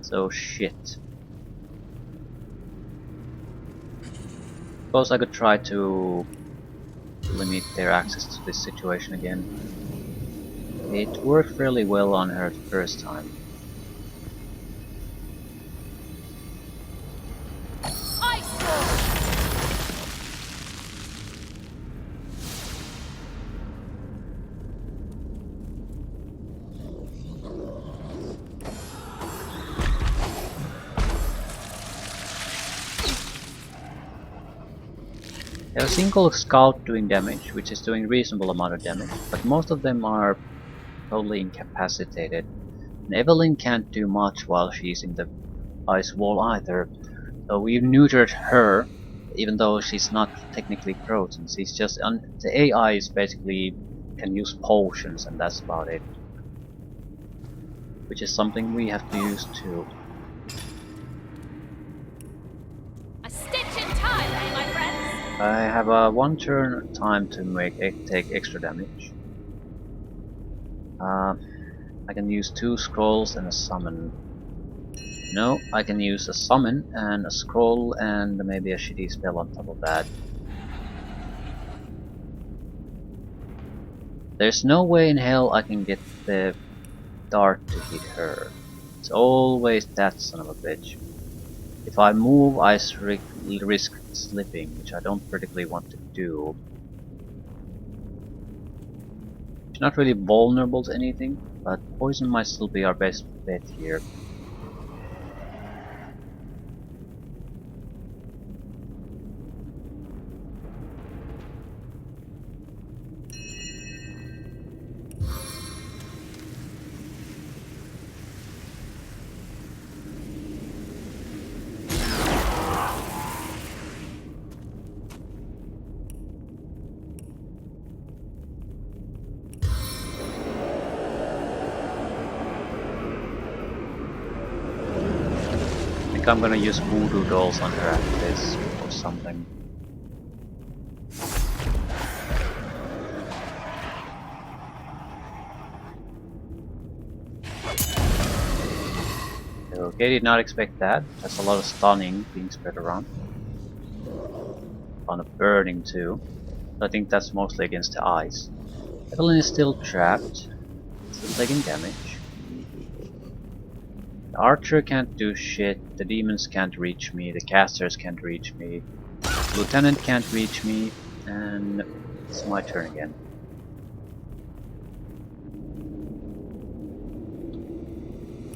[SPEAKER 2] So shit. Suppose I could try to limit their access to this situation again. It worked fairly well on her the first time. There's a single scout doing damage, which is doing reasonable amount of damage, but most of them are totally incapacitated. And Evelyn can't do much while she's in the ice wall either. So we've neutered her, even though she's not technically frozen. She's just the AI is basically can use potions, and that's about it. Which is something we have to use too.
[SPEAKER 1] A stitch in time, eh, my friends?
[SPEAKER 2] I have a 1 turn time to take extra damage. I can use 2 scrolls and a summon. No, I can use a summon and a scroll and maybe a shitty spell on top of that. There's no way in hell I can get the dart to hit her. It's always that son of a bitch. If I move, I risk slipping, which I don't particularly want to do. She's not really vulnerable to anything, but poison might still be our best bet here. I'm gonna use voodoo dolls on her after this or something. Okay, did not expect that. That's a lot of stunning being spread around. On a burning too. I think that's mostly against the eyes. Evelyn is still trapped, still taking damage. The archer can't do shit, the demons can't reach me, the casters can't reach me, the lieutenant can't reach me, and it's my turn again.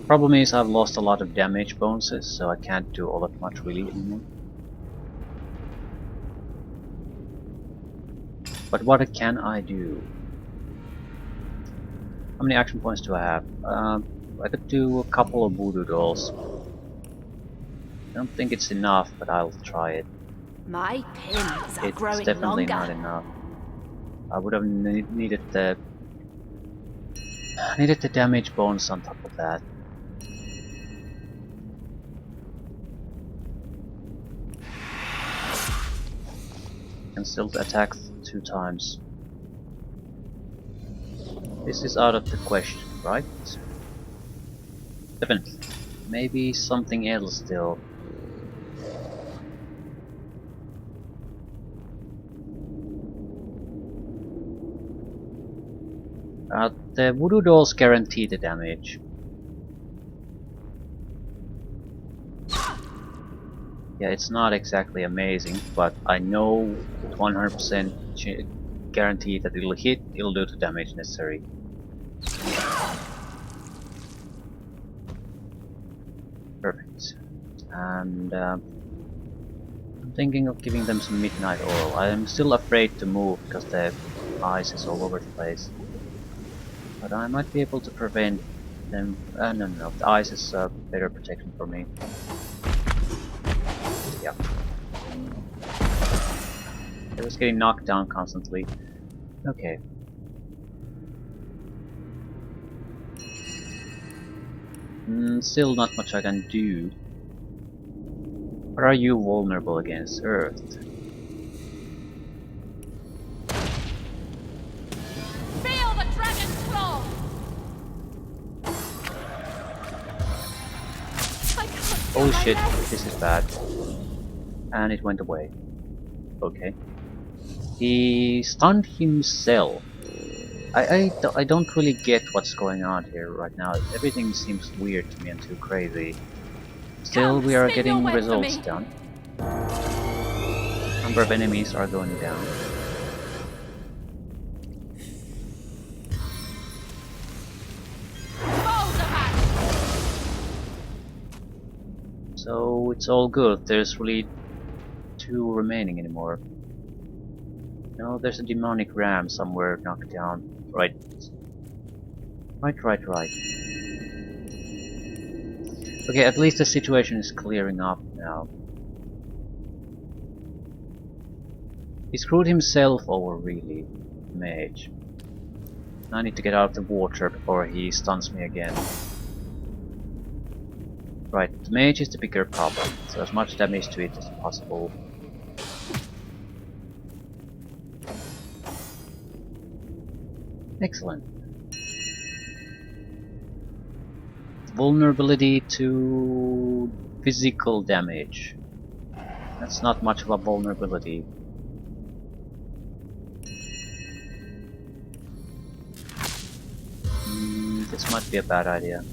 [SPEAKER 2] Problem is I've lost a lot of damage bonuses, so I can't do all that much really anymore. But what can I do? How many action points do I have? I could do a couple of voodoo dolls. I don't think it's enough, but I'll try it.
[SPEAKER 1] My pins are
[SPEAKER 2] It's
[SPEAKER 1] growing
[SPEAKER 2] definitely
[SPEAKER 1] longer.
[SPEAKER 2] not enough. I would have needed the damage bonus on top of that. Can still attack 2 times. This is out of the question, right? Definitely. Maybe something else still. The voodoo dolls guarantee the damage. Yeah, it's not exactly amazing, but I know 100% guarantee that it'll hit, it'll do the damage necessary. Perfect. And I'm thinking of giving them some midnight oil. I am still afraid to move because the ice is all over the place. But I might be able to prevent them. No, the ice is better protection for me. Yeah. It was getting knocked down constantly. Okay. Still not much I can do. What are you vulnerable against? Earth.
[SPEAKER 1] Feel the dragon's claw! I can't feel
[SPEAKER 2] Holy
[SPEAKER 1] my
[SPEAKER 2] shit,
[SPEAKER 1] legs.
[SPEAKER 2] this is bad. And it went away. Okay. He stunned himself. I don't really get what's going on here right now. Everything seems weird to me and too crazy. Still,
[SPEAKER 1] Come,
[SPEAKER 2] we are
[SPEAKER 1] spin your
[SPEAKER 2] getting
[SPEAKER 1] web for
[SPEAKER 2] results
[SPEAKER 1] me.
[SPEAKER 2] done. Number of enemies are going down.
[SPEAKER 1] Balls of ash.
[SPEAKER 2] So it's all good. There's really 2 remaining anymore. No, there's a demonic ram somewhere knocked down. Right. Right. Okay, at least the situation is clearing up now. He screwed himself over, really, mage. I need to get out of the water before he stuns me again. Right, the mage is the bigger problem, so as much damage to it as possible. Excellent. Vulnerability to physical damage. That's not much of a vulnerability. This might be a bad idea.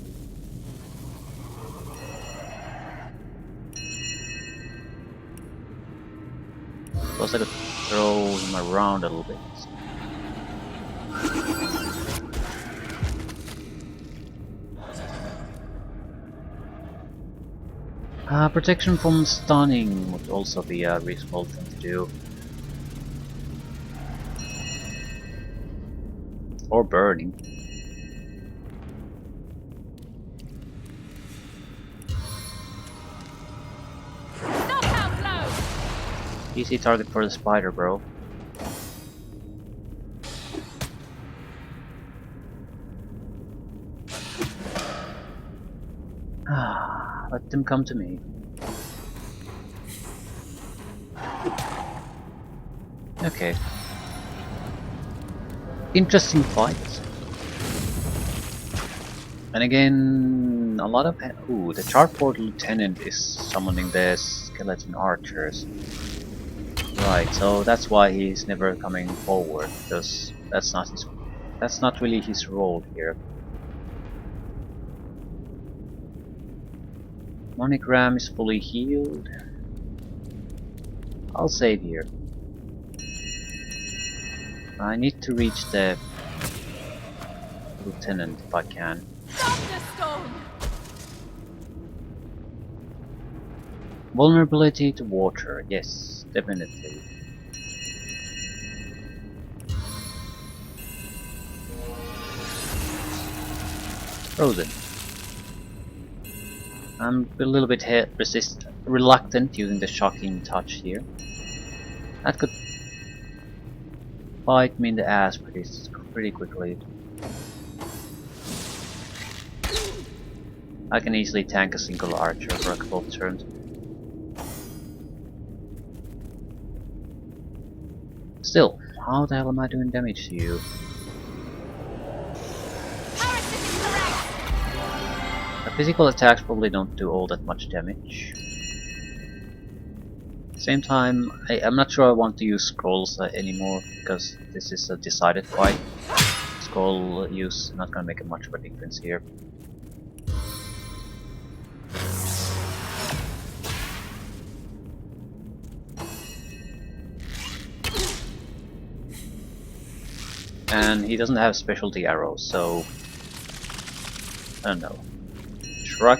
[SPEAKER 2] Suppose I could throw him around a little bit. Protection from stunning would also be a reasonable thing to do. Or burning.
[SPEAKER 1] Knockout blow.
[SPEAKER 2] Easy target for the spider, bro. Let them come to me. Okay. Interesting fight. And again, a lot of... Ooh, the Chartport Lieutenant is summoning the skeleton archers. Right, so that's why he's never coming forward, because that's not really his role here. Monogram is fully healed. I'll save here. I need to reach the lieutenant if I can.
[SPEAKER 1] Thunderstorm!
[SPEAKER 2] Vulnerability to water, yes, definitely. Frozen. I'm a little bit reluctant using the shocking touch here. That could bite me in the ass pretty quickly. I can easily tank a single archer for a couple of turns. Still, how the hell am I doing damage to you? The physical attacks probably don't do all that much damage. Same time, I'm not sure I want to use scrolls anymore, because this is a decided fight. Scroll use not gonna make much of a difference here. And he doesn't have specialty arrows, so I don't know. Shrug.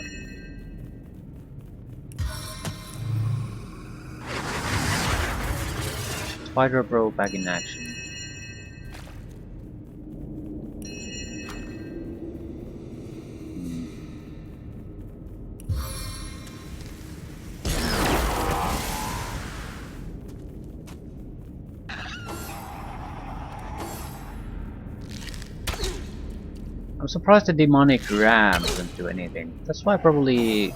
[SPEAKER 2] Spider Bro back in action. I'm surprised the demonic ram doesn't do anything. That's why I probably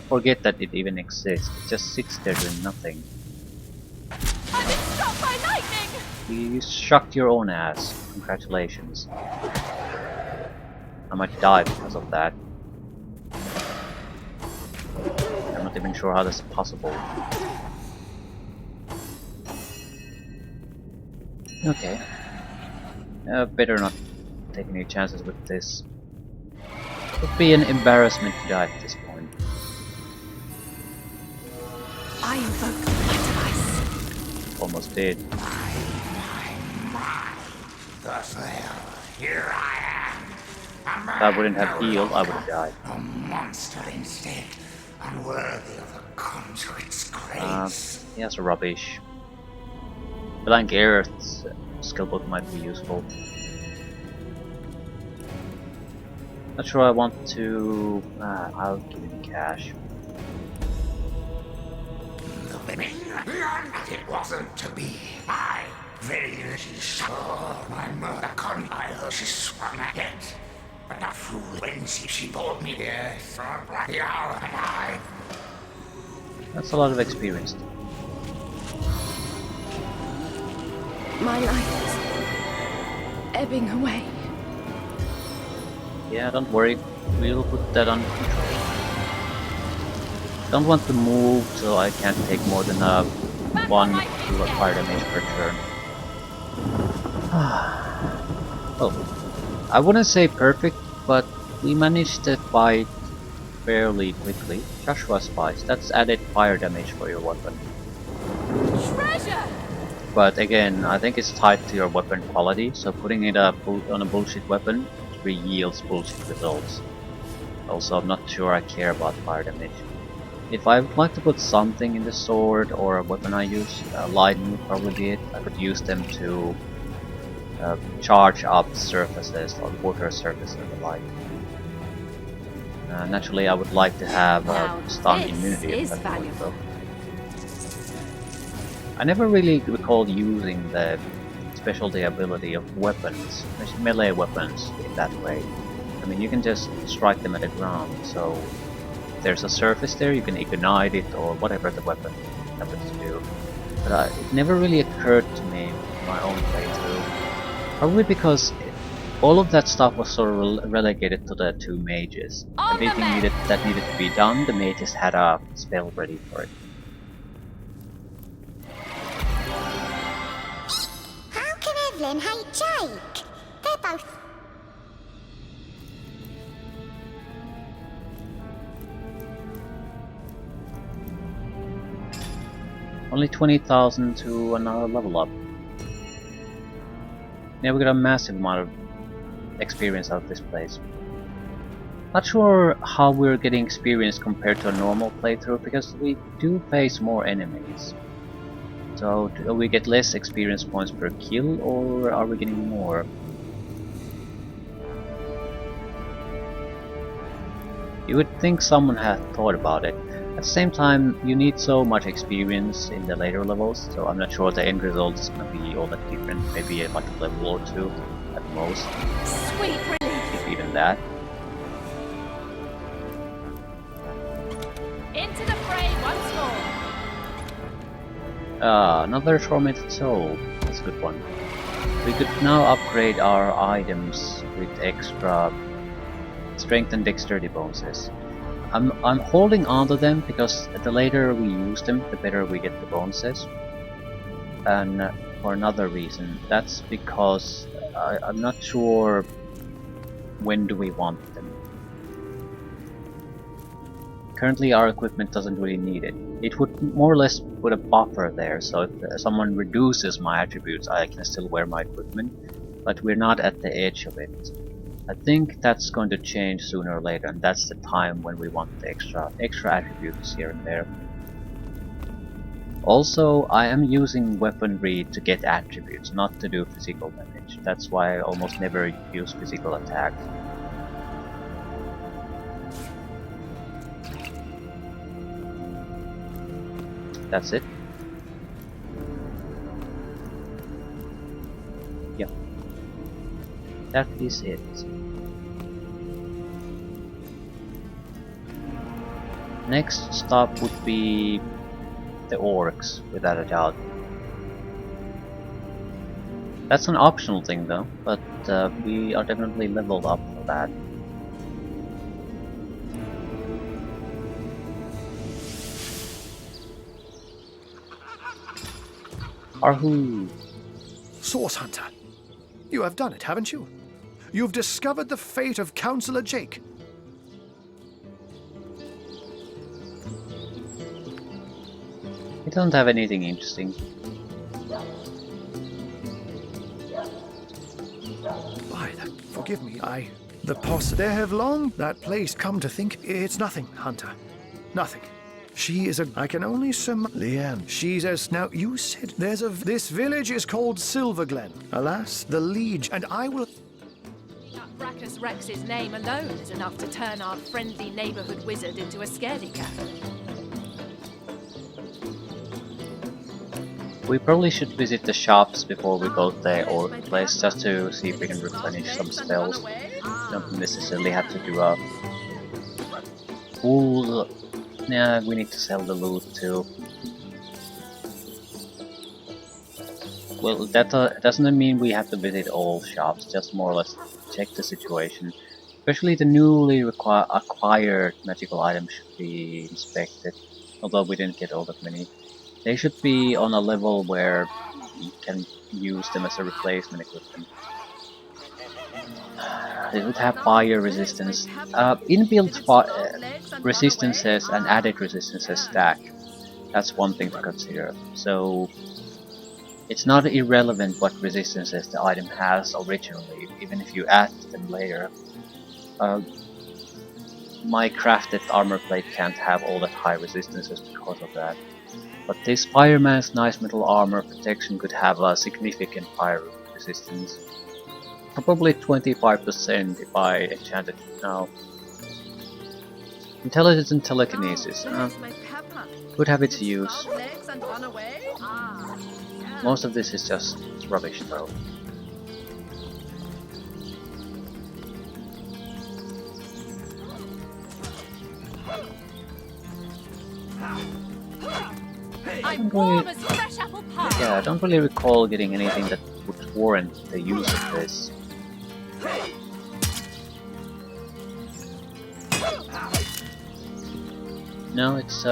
[SPEAKER 2] forget that it even exists. It just sits there doing nothing.
[SPEAKER 1] I've been struck by lightning!
[SPEAKER 2] You shocked your own ass. Congratulations. I might die because of that. I'm not even sure how that's possible. Okay. Better not take any chances with this. It would be an embarrassment to die at this point.
[SPEAKER 5] I invoke my device.
[SPEAKER 2] Almost did.
[SPEAKER 3] Thus here I am.
[SPEAKER 2] If I wouldn't have healed, I would have died.
[SPEAKER 3] A monster instead, unworthy of a conduit's grace.
[SPEAKER 2] Yeah, so rubbish. Blank Earth's skill book might be useful. Not sure I want to... I'll give him cash.
[SPEAKER 3] The women, it wasn't to be. I very saw my mother convile. She swung ahead. But the fool, when she brought me here, from the hour and I...
[SPEAKER 2] That's a lot of experience.
[SPEAKER 1] My life is ebbing away.
[SPEAKER 2] Yeah, don't worry. We'll put that on control. Don't want to move, so I can't take more than one fire damage per turn. Oh, I wouldn't say perfect, but we managed the fight fairly quickly. Joshua Spice, that's added fire damage for your weapon.
[SPEAKER 1] Treasure!
[SPEAKER 2] But again, I think it's tied to your weapon quality, so putting it on a bullshit weapon yields bullshit results. Also, I'm not sure I care about fire damage. If I would like to put something in the sword or a weapon I use, lightning would probably be it. I could use them to charge up surfaces, like water surfaces and the like. Naturally, I would like to have stun immunity.
[SPEAKER 1] Is valuable.
[SPEAKER 2] I never really recall using the specialty ability of weapons, melee weapons, in that way. I mean, you can just strike them at the ground, so there's a surface there, you can ignite it or whatever the weapon happens to do. But it never really occurred to me in my own playthrough. Probably because all of that stuff was sort of relegated to the two mages. Anything that needed to be done, the mages had a spell ready for it.
[SPEAKER 6] How can Evelyn hate Jake? They're both...
[SPEAKER 2] Only 20,000 to another level up. Yeah, we got a massive amount of experience out of this place. Not sure how we're getting experience compared to a normal playthrough, because we do face more enemies. So do we get less experience points per kill, or are we getting more? You would think someone had thought about it. At the same time, you need so much experience in the later levels, so I'm not sure the end result is going to be all that different. Maybe like a level or two at most.
[SPEAKER 1] Sweet relief.
[SPEAKER 2] If even that.
[SPEAKER 1] Into the fray once more.
[SPEAKER 2] Another tormented soul. That's a good one. We could now upgrade our items with extra strength and dexterity bonuses. I'm holding on to them because the later we use them, the better we get the bonuses. And for another reason, that's because I'm not sure when do we want them. Currently our equipment doesn't really need it. It would more or less put a buffer there, so if someone reduces my attributes I can still wear my equipment, but we're not at the edge of it. I think that's going to change sooner or later, and that's the time when we want the extra attributes here and there. Also, I am using weaponry to get attributes, not to do physical damage. That's why I almost never use physical attack. That's it. Yeah. That is it. Next stop would be the orcs, without a doubt. That's an optional thing though, but we are definitely leveled up for that. Arhoo!
[SPEAKER 7] Source Hunter, you have done it, haven't you? You've discovered the fate of Councillor Jake.
[SPEAKER 2] It doesn't have anything interesting.
[SPEAKER 7] Why, forgive me, there have long, that place, come to think, it's nothing, Hunter. Nothing. She is I can only Leanne, she's as, now you said, this village is called Silverglen. Alas, the Liege, and I will...
[SPEAKER 1] That Brachus Rex's name alone is enough to turn our friendly neighborhood wizard into a scaredy cat.
[SPEAKER 2] We probably should visit the shops before we go to the orc place, just to see if we can replenish some spells. Don't necessarily have to do a full... Yeah, we need to sell the loot too. Well, that doesn't mean we have to visit all shops, just more or less check the situation. Especially the newly acquired magical items should be inspected, although we didn't get all that many. They should be on a level where you can use them as a replacement equipment. They would have fire resistance. Inbuilt resistances and added resistances stack. That's one thing to consider. So it's not irrelevant what resistances the item has originally, even if you add them later. My crafted armor plate can't have all that high resistances because of that. But this fireman's nice metal armor protection could have a significant fire resistance. Probably 25% if I enchant it now. Intelligence and telekinesis. Could have its use. Most of this is just rubbish though. don't really,
[SPEAKER 1] warm as fresh apple pie.
[SPEAKER 2] yeah, I don't really recall getting anything that would warrant the use of this. No, it's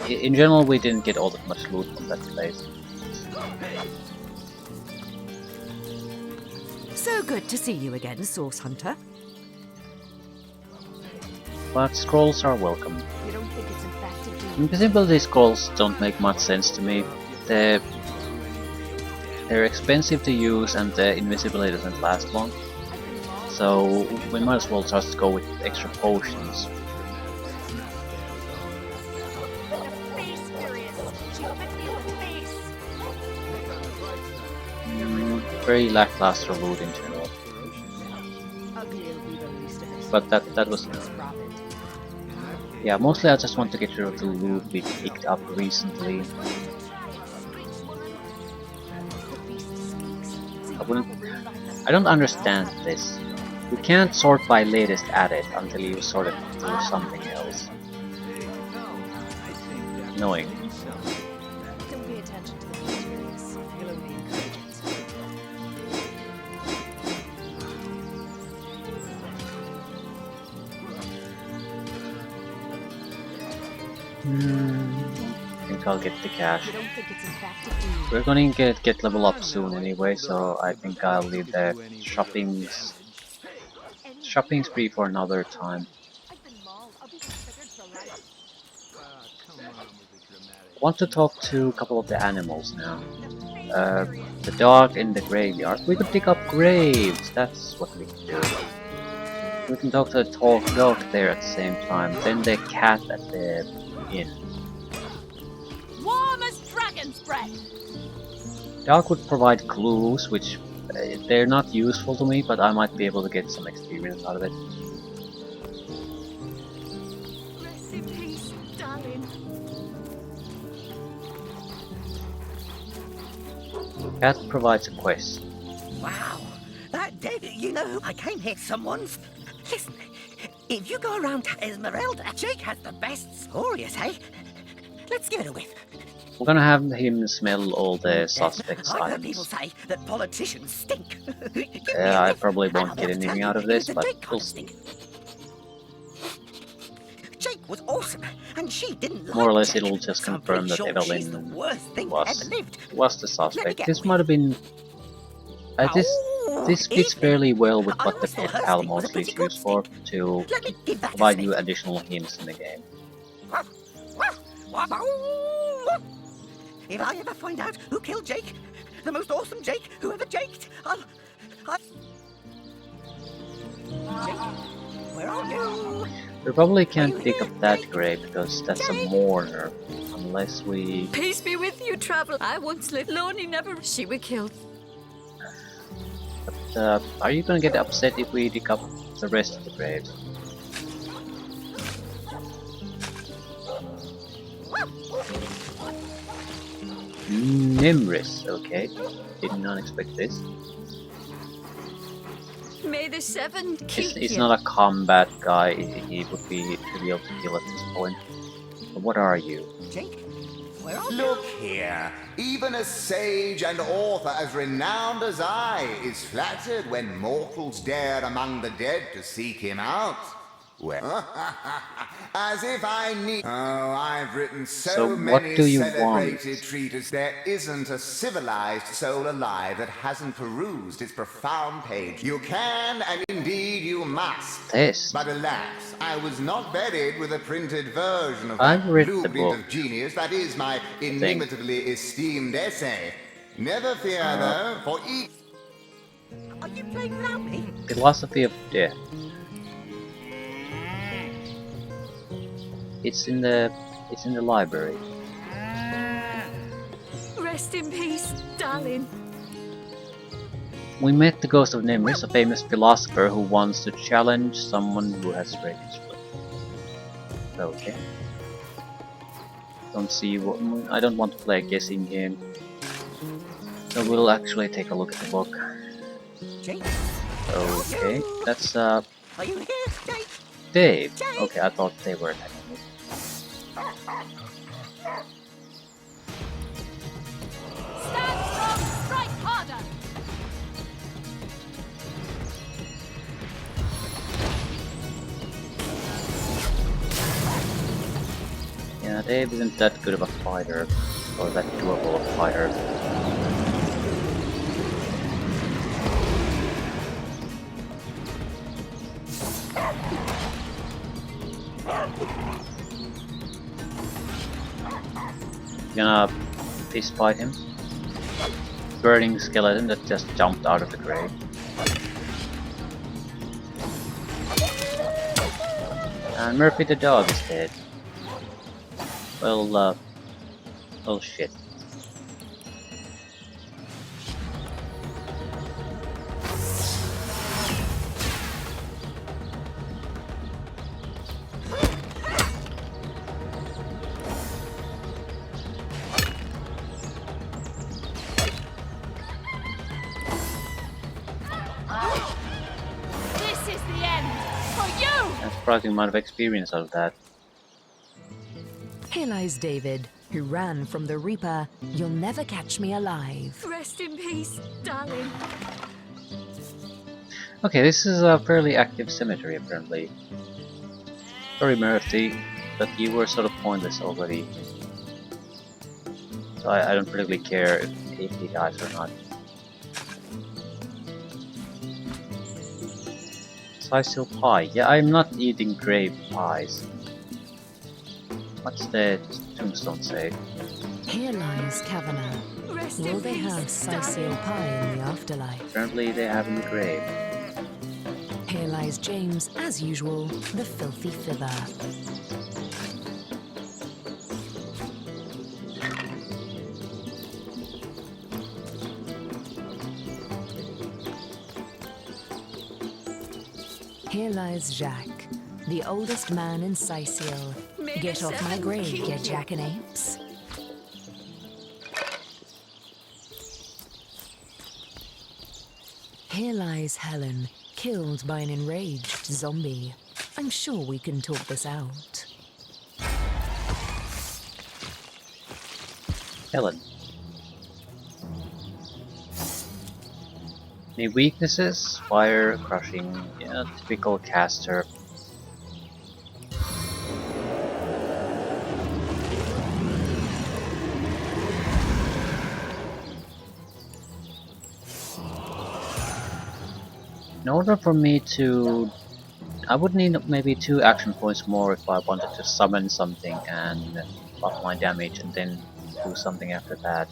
[SPEAKER 2] in general we didn't get all that much loot from that place.
[SPEAKER 8] So good to see you again, Source Hunter.
[SPEAKER 2] But scrolls are welcome.
[SPEAKER 8] You don't think it's infected,
[SPEAKER 2] Invisibility scrolls don't make much sense to me. They're expensive to use and the invisibility doesn't last long. So we might as well just go with extra potions. Very lackluster loot in general. But that was... Yeah, mostly I just want to get rid of the loot we picked up recently. I don't understand this. You can't sort by latest added until you sort it through something else. Annoying.
[SPEAKER 8] Don't pay attention to the materials. You'll only encourage it.
[SPEAKER 2] I think I'll get the cash.
[SPEAKER 8] You don't think it's infected, do you?
[SPEAKER 2] We're gonna get level up soon anyway, so I think I'll leave the shopping spree for another time. I want to talk to a couple of the animals now. The dog in the graveyard. We could pick up graves, that's what we can do. We can talk to the dog there at the same time, then the cat at the inn.
[SPEAKER 1] Warm as dragon's breath.
[SPEAKER 2] Dog would provide clues, which they're not useful to me, but I might be able to get some experience out of it.
[SPEAKER 1] Rest in peace, darling.
[SPEAKER 2] Cat provides a quest.
[SPEAKER 9] Wow, that did, you know, I came here someone's... Listen, if you go around to Esmeralda, Jake has the best stories, hey? Let's give it a whiff.
[SPEAKER 2] We're gonna have him smell all the suspects'
[SPEAKER 9] I've heard people
[SPEAKER 2] items.
[SPEAKER 9] say that politicians stink.
[SPEAKER 2] I probably won't get anything out of this, but we'll see.
[SPEAKER 9] Jake was awesome, and she didn't like
[SPEAKER 2] More or less
[SPEAKER 9] Jake.
[SPEAKER 2] it'll just
[SPEAKER 9] So I'm
[SPEAKER 2] confirm
[SPEAKER 9] pretty
[SPEAKER 2] that
[SPEAKER 9] sure she's the
[SPEAKER 2] Evelyn
[SPEAKER 9] worst thing
[SPEAKER 2] was
[SPEAKER 9] ever lived.
[SPEAKER 2] the
[SPEAKER 9] Let me
[SPEAKER 2] suspect.
[SPEAKER 9] get
[SPEAKER 2] This
[SPEAKER 9] with
[SPEAKER 2] might have been... this fits
[SPEAKER 9] Evening.
[SPEAKER 2] fairly well with
[SPEAKER 9] I
[SPEAKER 2] what the
[SPEAKER 9] always thought
[SPEAKER 2] pet
[SPEAKER 9] her
[SPEAKER 2] pal
[SPEAKER 9] stick was a
[SPEAKER 2] mostly is
[SPEAKER 9] pretty good
[SPEAKER 2] used for,
[SPEAKER 9] stick.
[SPEAKER 2] to
[SPEAKER 9] Let me give that a
[SPEAKER 2] provide you
[SPEAKER 9] sniff.
[SPEAKER 2] additional hints in the game.
[SPEAKER 9] If I ever find out who killed Jake, the most awesome Jake who ever jaked, I'll... Jake, where are you?
[SPEAKER 2] We probably can't pick up that grave because that's a mourner, unless we...
[SPEAKER 8] Peace be with you, travel. I once lived lonely, never. She were killed.
[SPEAKER 2] are you gonna get upset if we dig up the rest of the graves? Nimris, okay. Did not expect this.
[SPEAKER 8] May the seven keep
[SPEAKER 2] He's
[SPEAKER 8] you.
[SPEAKER 2] not a combat guy, he would be trivial to kill at this point. But what are you?
[SPEAKER 9] Jake, where are you?
[SPEAKER 3] Look here, even a sage and author as renowned as I is flattered when mortals dare among the dead to seek him out. Well, as if I need... Oh, I've written
[SPEAKER 2] So
[SPEAKER 3] so
[SPEAKER 2] what
[SPEAKER 3] many
[SPEAKER 2] do you
[SPEAKER 3] celebrated
[SPEAKER 2] want?
[SPEAKER 3] treatises. There isn't a civilized soul alive that hasn't perused its profound page. You can, and indeed you must.
[SPEAKER 2] This.
[SPEAKER 3] But alas, I was not buried with a printed version of
[SPEAKER 2] I've
[SPEAKER 3] that
[SPEAKER 2] read
[SPEAKER 3] blue
[SPEAKER 2] the
[SPEAKER 3] glint
[SPEAKER 2] book.
[SPEAKER 3] of genius that is my inimitably esteemed essay. Never fear, though, for each...
[SPEAKER 9] Are you playing without me?
[SPEAKER 2] Philosophy of Death. It's in the library.
[SPEAKER 1] Rest in peace, darling.
[SPEAKER 2] We met the ghost of Nimris, a famous philosopher who wants to challenge someone who has read his book. Okay. Don't see what... I don't want to play a guessing game. So we'll actually take a look at the book.
[SPEAKER 9] Jake,
[SPEAKER 2] Okay, that's
[SPEAKER 9] are you here, Jake?
[SPEAKER 2] Dave. Okay, I thought they were attacking me. Dave isn't that good of a fighter, or that durable a fighter. Gonna fist fight him. Burning skeleton that just jumped out of the grave. And Murphy the dog is dead. Well, oh shit.
[SPEAKER 1] This is the end for you!
[SPEAKER 2] A surprising amount of experience out of that.
[SPEAKER 10] Here lies David, who ran from the Reaper. You'll never catch me alive.
[SPEAKER 1] Rest in peace, darling.
[SPEAKER 2] Okay, this is a fairly active cemetery apparently. Sorry Murphy, but you were sort of pointless already. So I don't particularly care if he dies or not. Sicil pie. Yeah, I'm not eating grave pies. What's the tombstone say?
[SPEAKER 10] Here lies Kavanagh.
[SPEAKER 1] Rest
[SPEAKER 10] Will
[SPEAKER 1] in
[SPEAKER 10] they
[SPEAKER 1] peace,
[SPEAKER 10] have Sicil
[SPEAKER 1] darling.
[SPEAKER 10] pie in the afterlife?
[SPEAKER 2] Apparently they have in the grave.
[SPEAKER 10] Here lies James, as usual, the filthy fither. Here lies Jacques, the oldest man in Sicil.
[SPEAKER 1] May
[SPEAKER 10] Get
[SPEAKER 1] the
[SPEAKER 10] off my
[SPEAKER 1] seven
[SPEAKER 10] grave,
[SPEAKER 1] keep
[SPEAKER 10] you
[SPEAKER 1] you.
[SPEAKER 10] jackanapes. Here lies Helen, killed by an enraged zombie. I'm sure we can talk this out.
[SPEAKER 2] Helen. Any weaknesses? Fire, crushing, yeah, typical caster. In order for me to... I would need maybe 2 action points more if I wanted to summon something and buff my damage and then do something after that.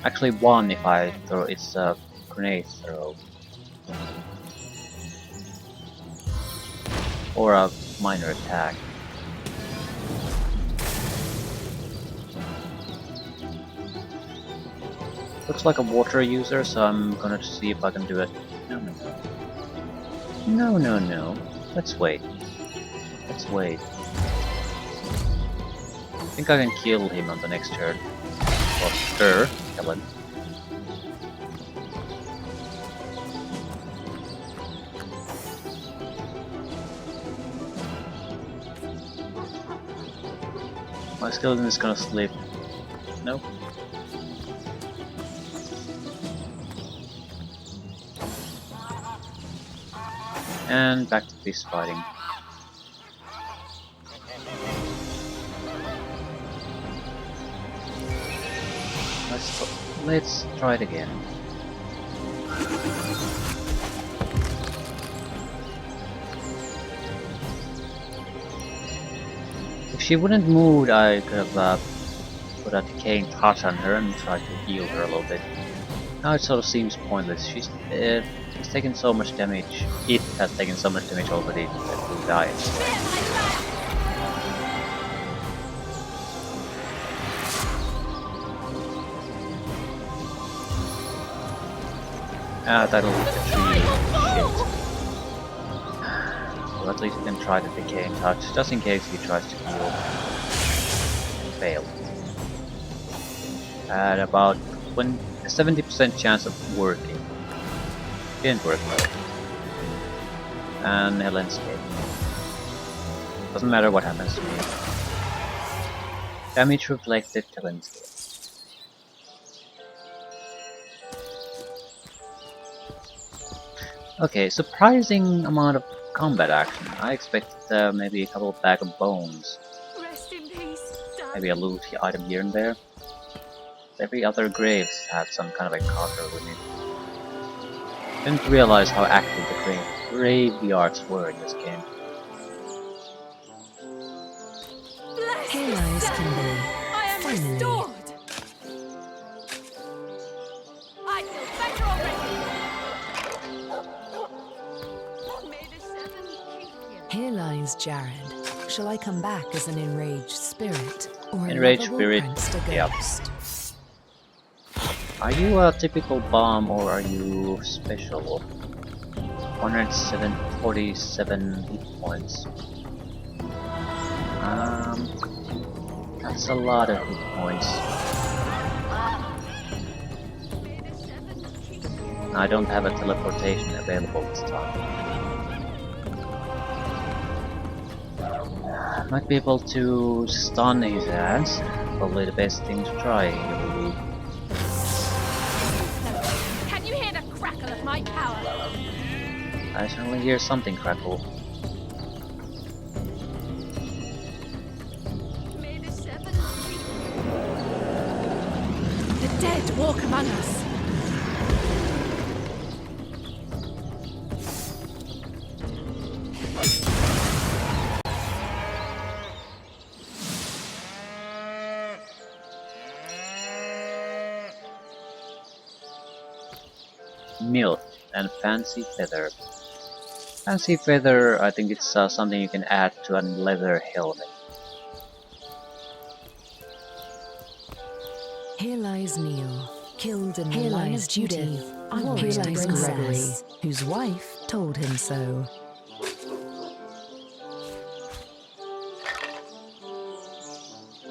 [SPEAKER 2] Actually 1 if I throw it's a grenade throw. Or a minor attack. Looks like a water user, so I'm gonna see if I can do it. No. Let's wait. Let's wait. I think I can kill him on the next turn. Or her, Helen. My skeleton is gonna sleep. Nope. And back to fist fighting. Let's try it again. If she wouldn't move, I could have put a decaying touch on her and tried to heal her a little bit. Now it sort of seems pointless. She's taken so much damage. It has taken so much damage already that it will die. Ah, that'll actually shit. Well, at least we can try the decaying touch, just in case he tries to heal. And fail. At about 70% chance of working. Didn't work though. And Helen's dead. Doesn't matter what happens to me. Damage reflected, Helen's dead. Okay, surprising amount of combat action. I expected maybe a couple bag of bones.
[SPEAKER 1] Rest in peace,
[SPEAKER 2] maybe a loot item here and there. Every other graves had some kind of encounter with it. Didn't realize how active the graveyards were in this game.
[SPEAKER 10] Here lies Kimberly.
[SPEAKER 1] I am
[SPEAKER 10] Finally.
[SPEAKER 1] restored! I feel better already! May the seven keep you.
[SPEAKER 10] Here lies Jared. Shall I come back as an enraged spirit or a
[SPEAKER 2] Enraged
[SPEAKER 10] lovable
[SPEAKER 2] spirit,
[SPEAKER 10] prankster
[SPEAKER 2] yep.
[SPEAKER 10] ghost?
[SPEAKER 2] Are you a typical bomb or are you special? 147 hit points. That's a lot of hit points. I don't have a teleportation available this time. Might be able to stun his ass. Probably the best thing to try.
[SPEAKER 1] Can you hear the crackle of my power?
[SPEAKER 2] I certainly hear something crackle.
[SPEAKER 1] May the seven
[SPEAKER 5] The dead walk among us.
[SPEAKER 2] Milk and fancy feather. Fancy feather, I think it's something you can add to a leather helmet.
[SPEAKER 10] Here lies Neil, killed in the line of duty. Here lies Gregory, whose wife told him so.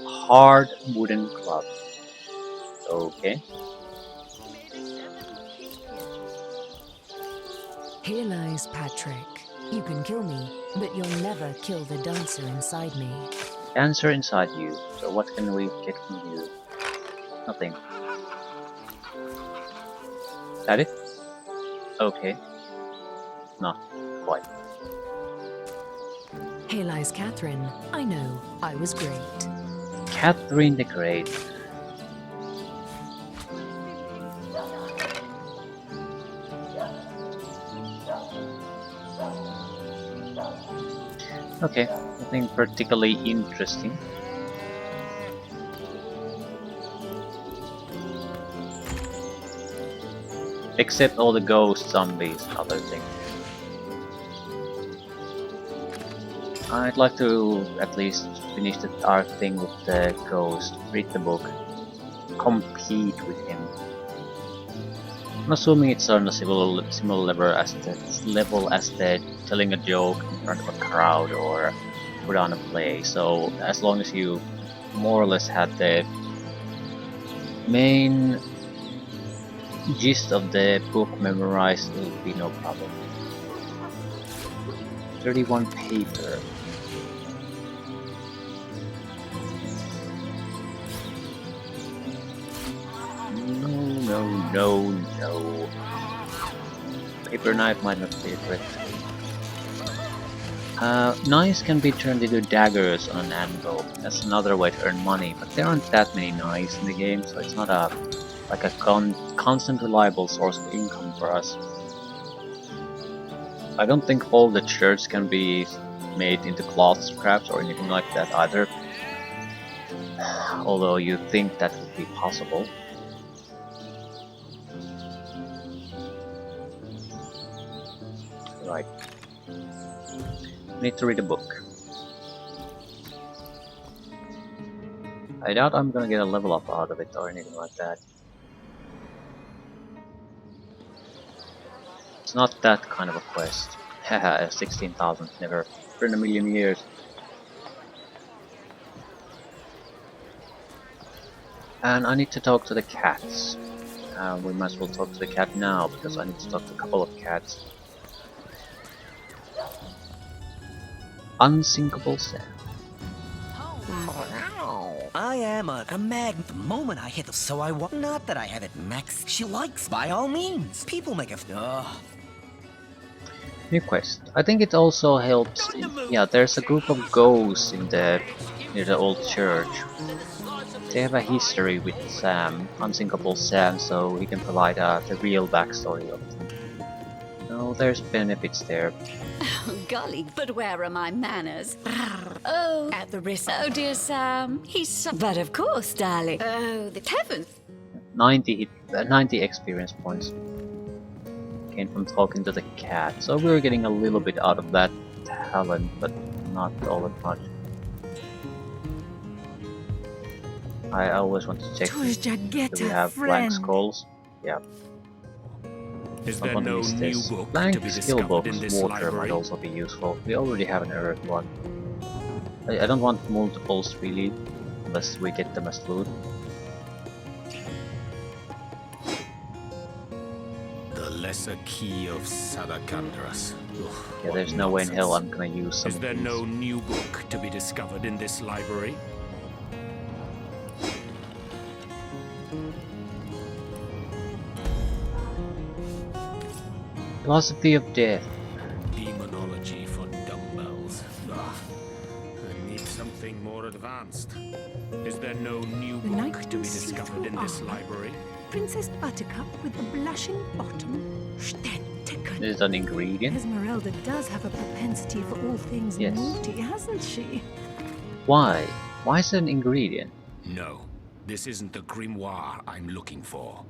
[SPEAKER 2] Hard wooden club. Okay.
[SPEAKER 10] Here lies Patrick. You can kill me, but you'll never kill the dancer inside me.
[SPEAKER 2] Dancer inside you. So what can we get from you? Nothing. That it? Okay. Not quite.
[SPEAKER 10] Here lies Catherine. I know, I was great.
[SPEAKER 2] Catherine the Great. Okay, nothing particularly interesting. Except all the ghost zombies and other things. I'd like to at least finish the arc thing with the ghost, read the book, compete with him. I'm assuming it's on a similar level as the telling a joke in front of a crowd or put on a play. So as long as you more or less had the main gist of the book memorized, it will be no problem. 31 paper. No. Paper knife might not be correct. Knives can be turned into daggers on an anvil. That's another way to earn money, but there aren't that many knives in the game, so it's not a constant reliable source of income for us. I don't think all the shirts can be made into cloth scraps or anything like that either. Although you think that would be possible. Right. Need to read a book. I doubt I'm gonna get a level up out of it or anything like that. It's not that kind of a quest. Haha, 16,000, never in a million years. And I need to talk to the cats. We might as well talk to the cat now, because I need to talk to a couple of cats. Unsinkable sand.
[SPEAKER 9] I am a mag. The moment I hit the so I want. Not that I have it max. She likes by all means. People make a.
[SPEAKER 2] New quest. I think it also helps. Yeah, there's a group of ghosts in the near the old church. They have a history with Sam, Unsinkable Sam, so he can provide the real backstory of them. No, there's benefits there.
[SPEAKER 11] Oh, golly, but where are my manners? Oh, at the risk. Oh, dear Sam, he's so... But of course, darling. Oh, the heavens.
[SPEAKER 2] 90 experience points came from talking to the cat, so we're getting a little bit out of that talent, but not all that much. I always want to check if we have blank scrolls. Yeah.
[SPEAKER 4] Is
[SPEAKER 2] I
[SPEAKER 4] there
[SPEAKER 2] want to
[SPEAKER 4] no
[SPEAKER 2] use
[SPEAKER 4] new
[SPEAKER 2] this.
[SPEAKER 4] book to
[SPEAKER 2] Blank
[SPEAKER 4] be
[SPEAKER 2] skill
[SPEAKER 4] discovered
[SPEAKER 2] books,
[SPEAKER 4] in this
[SPEAKER 2] water might
[SPEAKER 4] library?
[SPEAKER 2] also be useful. We already have an earth one. I don't want multiples really, unless we get them as loot.
[SPEAKER 4] The lesser key of Sadakandras.
[SPEAKER 2] Yeah, there's no way in hell I'm gonna use some
[SPEAKER 4] Is
[SPEAKER 2] of
[SPEAKER 4] there
[SPEAKER 2] these.
[SPEAKER 4] no new book to be discovered in this library?
[SPEAKER 2] Philosophy of Death.
[SPEAKER 4] Demonology for dumbbells. I need something more advanced. Is there no new
[SPEAKER 12] The
[SPEAKER 4] book
[SPEAKER 12] knight
[SPEAKER 4] to be
[SPEAKER 12] in
[SPEAKER 4] discovered
[SPEAKER 12] see-through
[SPEAKER 4] in this
[SPEAKER 12] armor.
[SPEAKER 4] library?
[SPEAKER 12] Princess Buttercup with the blushing bottom. Stentekun.
[SPEAKER 2] Is it an ingredient?
[SPEAKER 12] Esmeralda does have a propensity for all things
[SPEAKER 2] Yes.
[SPEAKER 12] naughty, hasn't she?
[SPEAKER 2] Why? Why is it an ingredient?
[SPEAKER 4] No, this isn't the grimoire I'm looking for.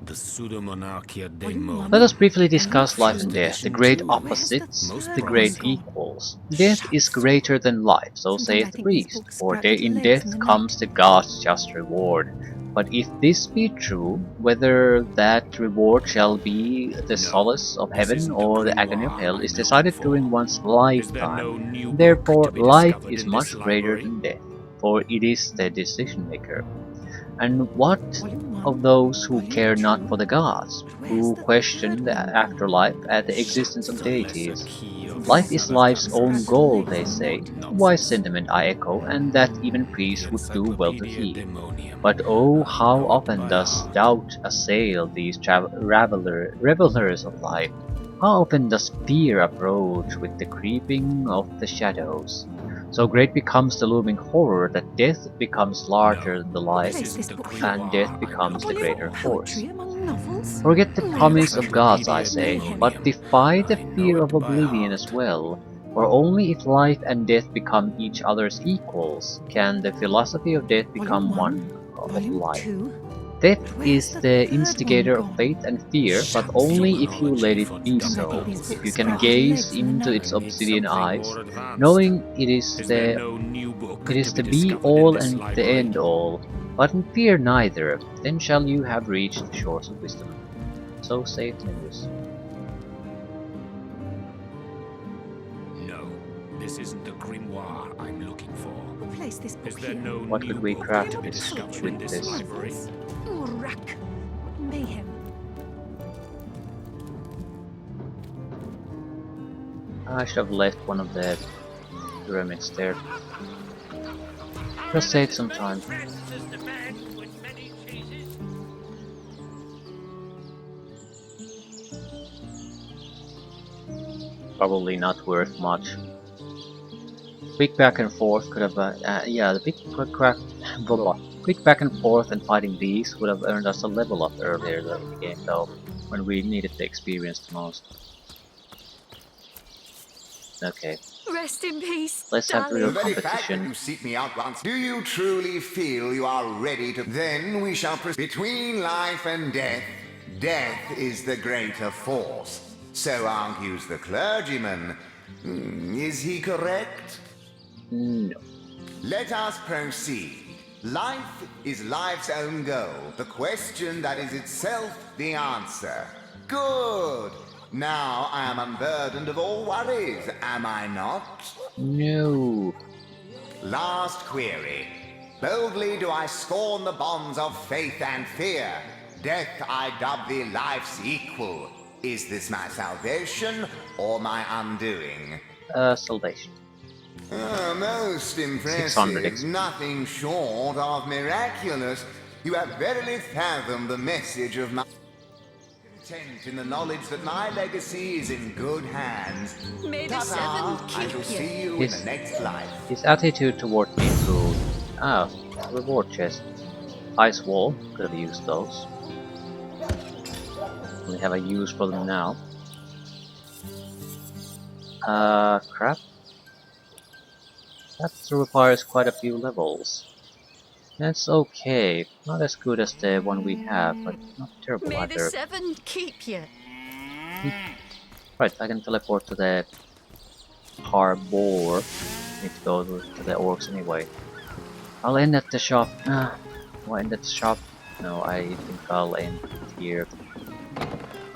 [SPEAKER 4] The Pseudomonarchia Daemon.
[SPEAKER 2] Let us briefly discuss life and death, the great opposites,
[SPEAKER 4] Most
[SPEAKER 2] the great equals. Death is greater than life, so saith the priest, for in death comes the God's just reward. But if this be true, whether that reward shall be the solace of heaven or the agony of hell is decided during one's lifetime. Therefore, life is much greater than death, for it is the decision maker. And what of those who care not for the gods, who question the afterlife and the existence of deities? Life is life's own goal, they say. Wise sentiment, I echo, and that even priests would do well to heed. But oh, how often does doubt assail these revelers of life? How often does fear approach with the creeping of the shadows? So great becomes the looming horror that death becomes larger than the life, and death becomes the greater force. Forget the promise of gods, I say, but defy the fear of oblivion as well, for only if life and death become each other's equals can the philosophy of death become one of life. Death is the instigator of fate and fear, but only if you let it be so. If you can gaze into its obsidian eyes, knowing it is the be-all and the end-all, but in fear neither, then shall you have reached the shores of wisdom. So saith Nimbus.
[SPEAKER 4] No, this isn't the grimoire I'm looking for.
[SPEAKER 12] Place this book
[SPEAKER 4] Is there
[SPEAKER 12] here.
[SPEAKER 4] no
[SPEAKER 2] What
[SPEAKER 4] new
[SPEAKER 2] could we
[SPEAKER 4] book
[SPEAKER 2] craft
[SPEAKER 4] to be
[SPEAKER 2] with
[SPEAKER 4] discovered in this
[SPEAKER 2] this?
[SPEAKER 4] library?
[SPEAKER 12] Urak. Mayhem.
[SPEAKER 2] I should have left one of the pyramids there. Just save some time. Probably not worth much. Quick back and forth could have, yeah, the quick back and forth and fighting these would have earned us a level up earlier in the game, though, when we needed the experience the most. Okay,
[SPEAKER 11] Rest in peace,
[SPEAKER 2] let's have
[SPEAKER 11] darling.
[SPEAKER 2] real
[SPEAKER 3] The very fact that
[SPEAKER 2] competition.
[SPEAKER 3] you seek me out once, do you truly feel you are ready to... Then we shall proceed. Between life and death, death is the greater force. So argues the clergyman. Is he correct?
[SPEAKER 2] No.
[SPEAKER 3] Let us proceed. Life is life's own goal, the question that is itself the answer. Good! Now I am unburdened of all worries, am I not?
[SPEAKER 2] No.
[SPEAKER 3] Last query. Boldly do I scorn the bonds of faith and fear. Death I dub thee life's equal. Is this my salvation or my undoing?
[SPEAKER 2] Salvation.
[SPEAKER 3] Most
[SPEAKER 2] 600
[SPEAKER 3] impressive.
[SPEAKER 2] XP.
[SPEAKER 3] Nothing short of miraculous. You have verily fathomed the message of my...
[SPEAKER 13] content in the knowledge that my legacy is in good hands.
[SPEAKER 11] May the
[SPEAKER 13] Ta-ta!
[SPEAKER 11] seven
[SPEAKER 13] I
[SPEAKER 11] keep
[SPEAKER 13] shall
[SPEAKER 11] you.
[SPEAKER 13] see you in the next life.
[SPEAKER 2] His attitude toward me improved. Ah, reward chest. Ice wall, could have used those. Only have a use for them now. Crap. That requires quite a few levels. That's okay. Not as good as the one we have, but not terrible
[SPEAKER 11] May the
[SPEAKER 2] either.
[SPEAKER 11] seven keep you.
[SPEAKER 2] Right, I can teleport to the harbor. Need to go to the orcs anyway. I'll end at the shop. Do I end at the shop? No, I think I'll end here.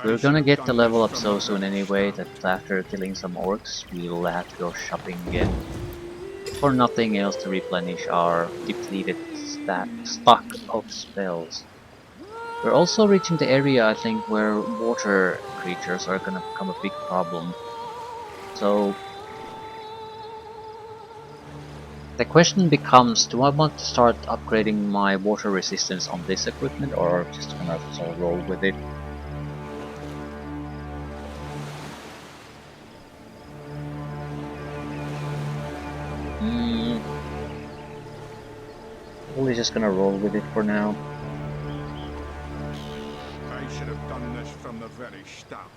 [SPEAKER 2] We're gonna get the level up so soon anyway that after killing some orcs, we'll have to go shopping again. For nothing else to replenish our depleted stock of spells. We're also reaching the area, I think, where water creatures are gonna become a big problem. So the question becomes, do I want to start upgrading my water resistance on this equipment, or just gonna sort of roll with it? Probably just gonna roll with it for now.
[SPEAKER 4] I should have done this from the very start.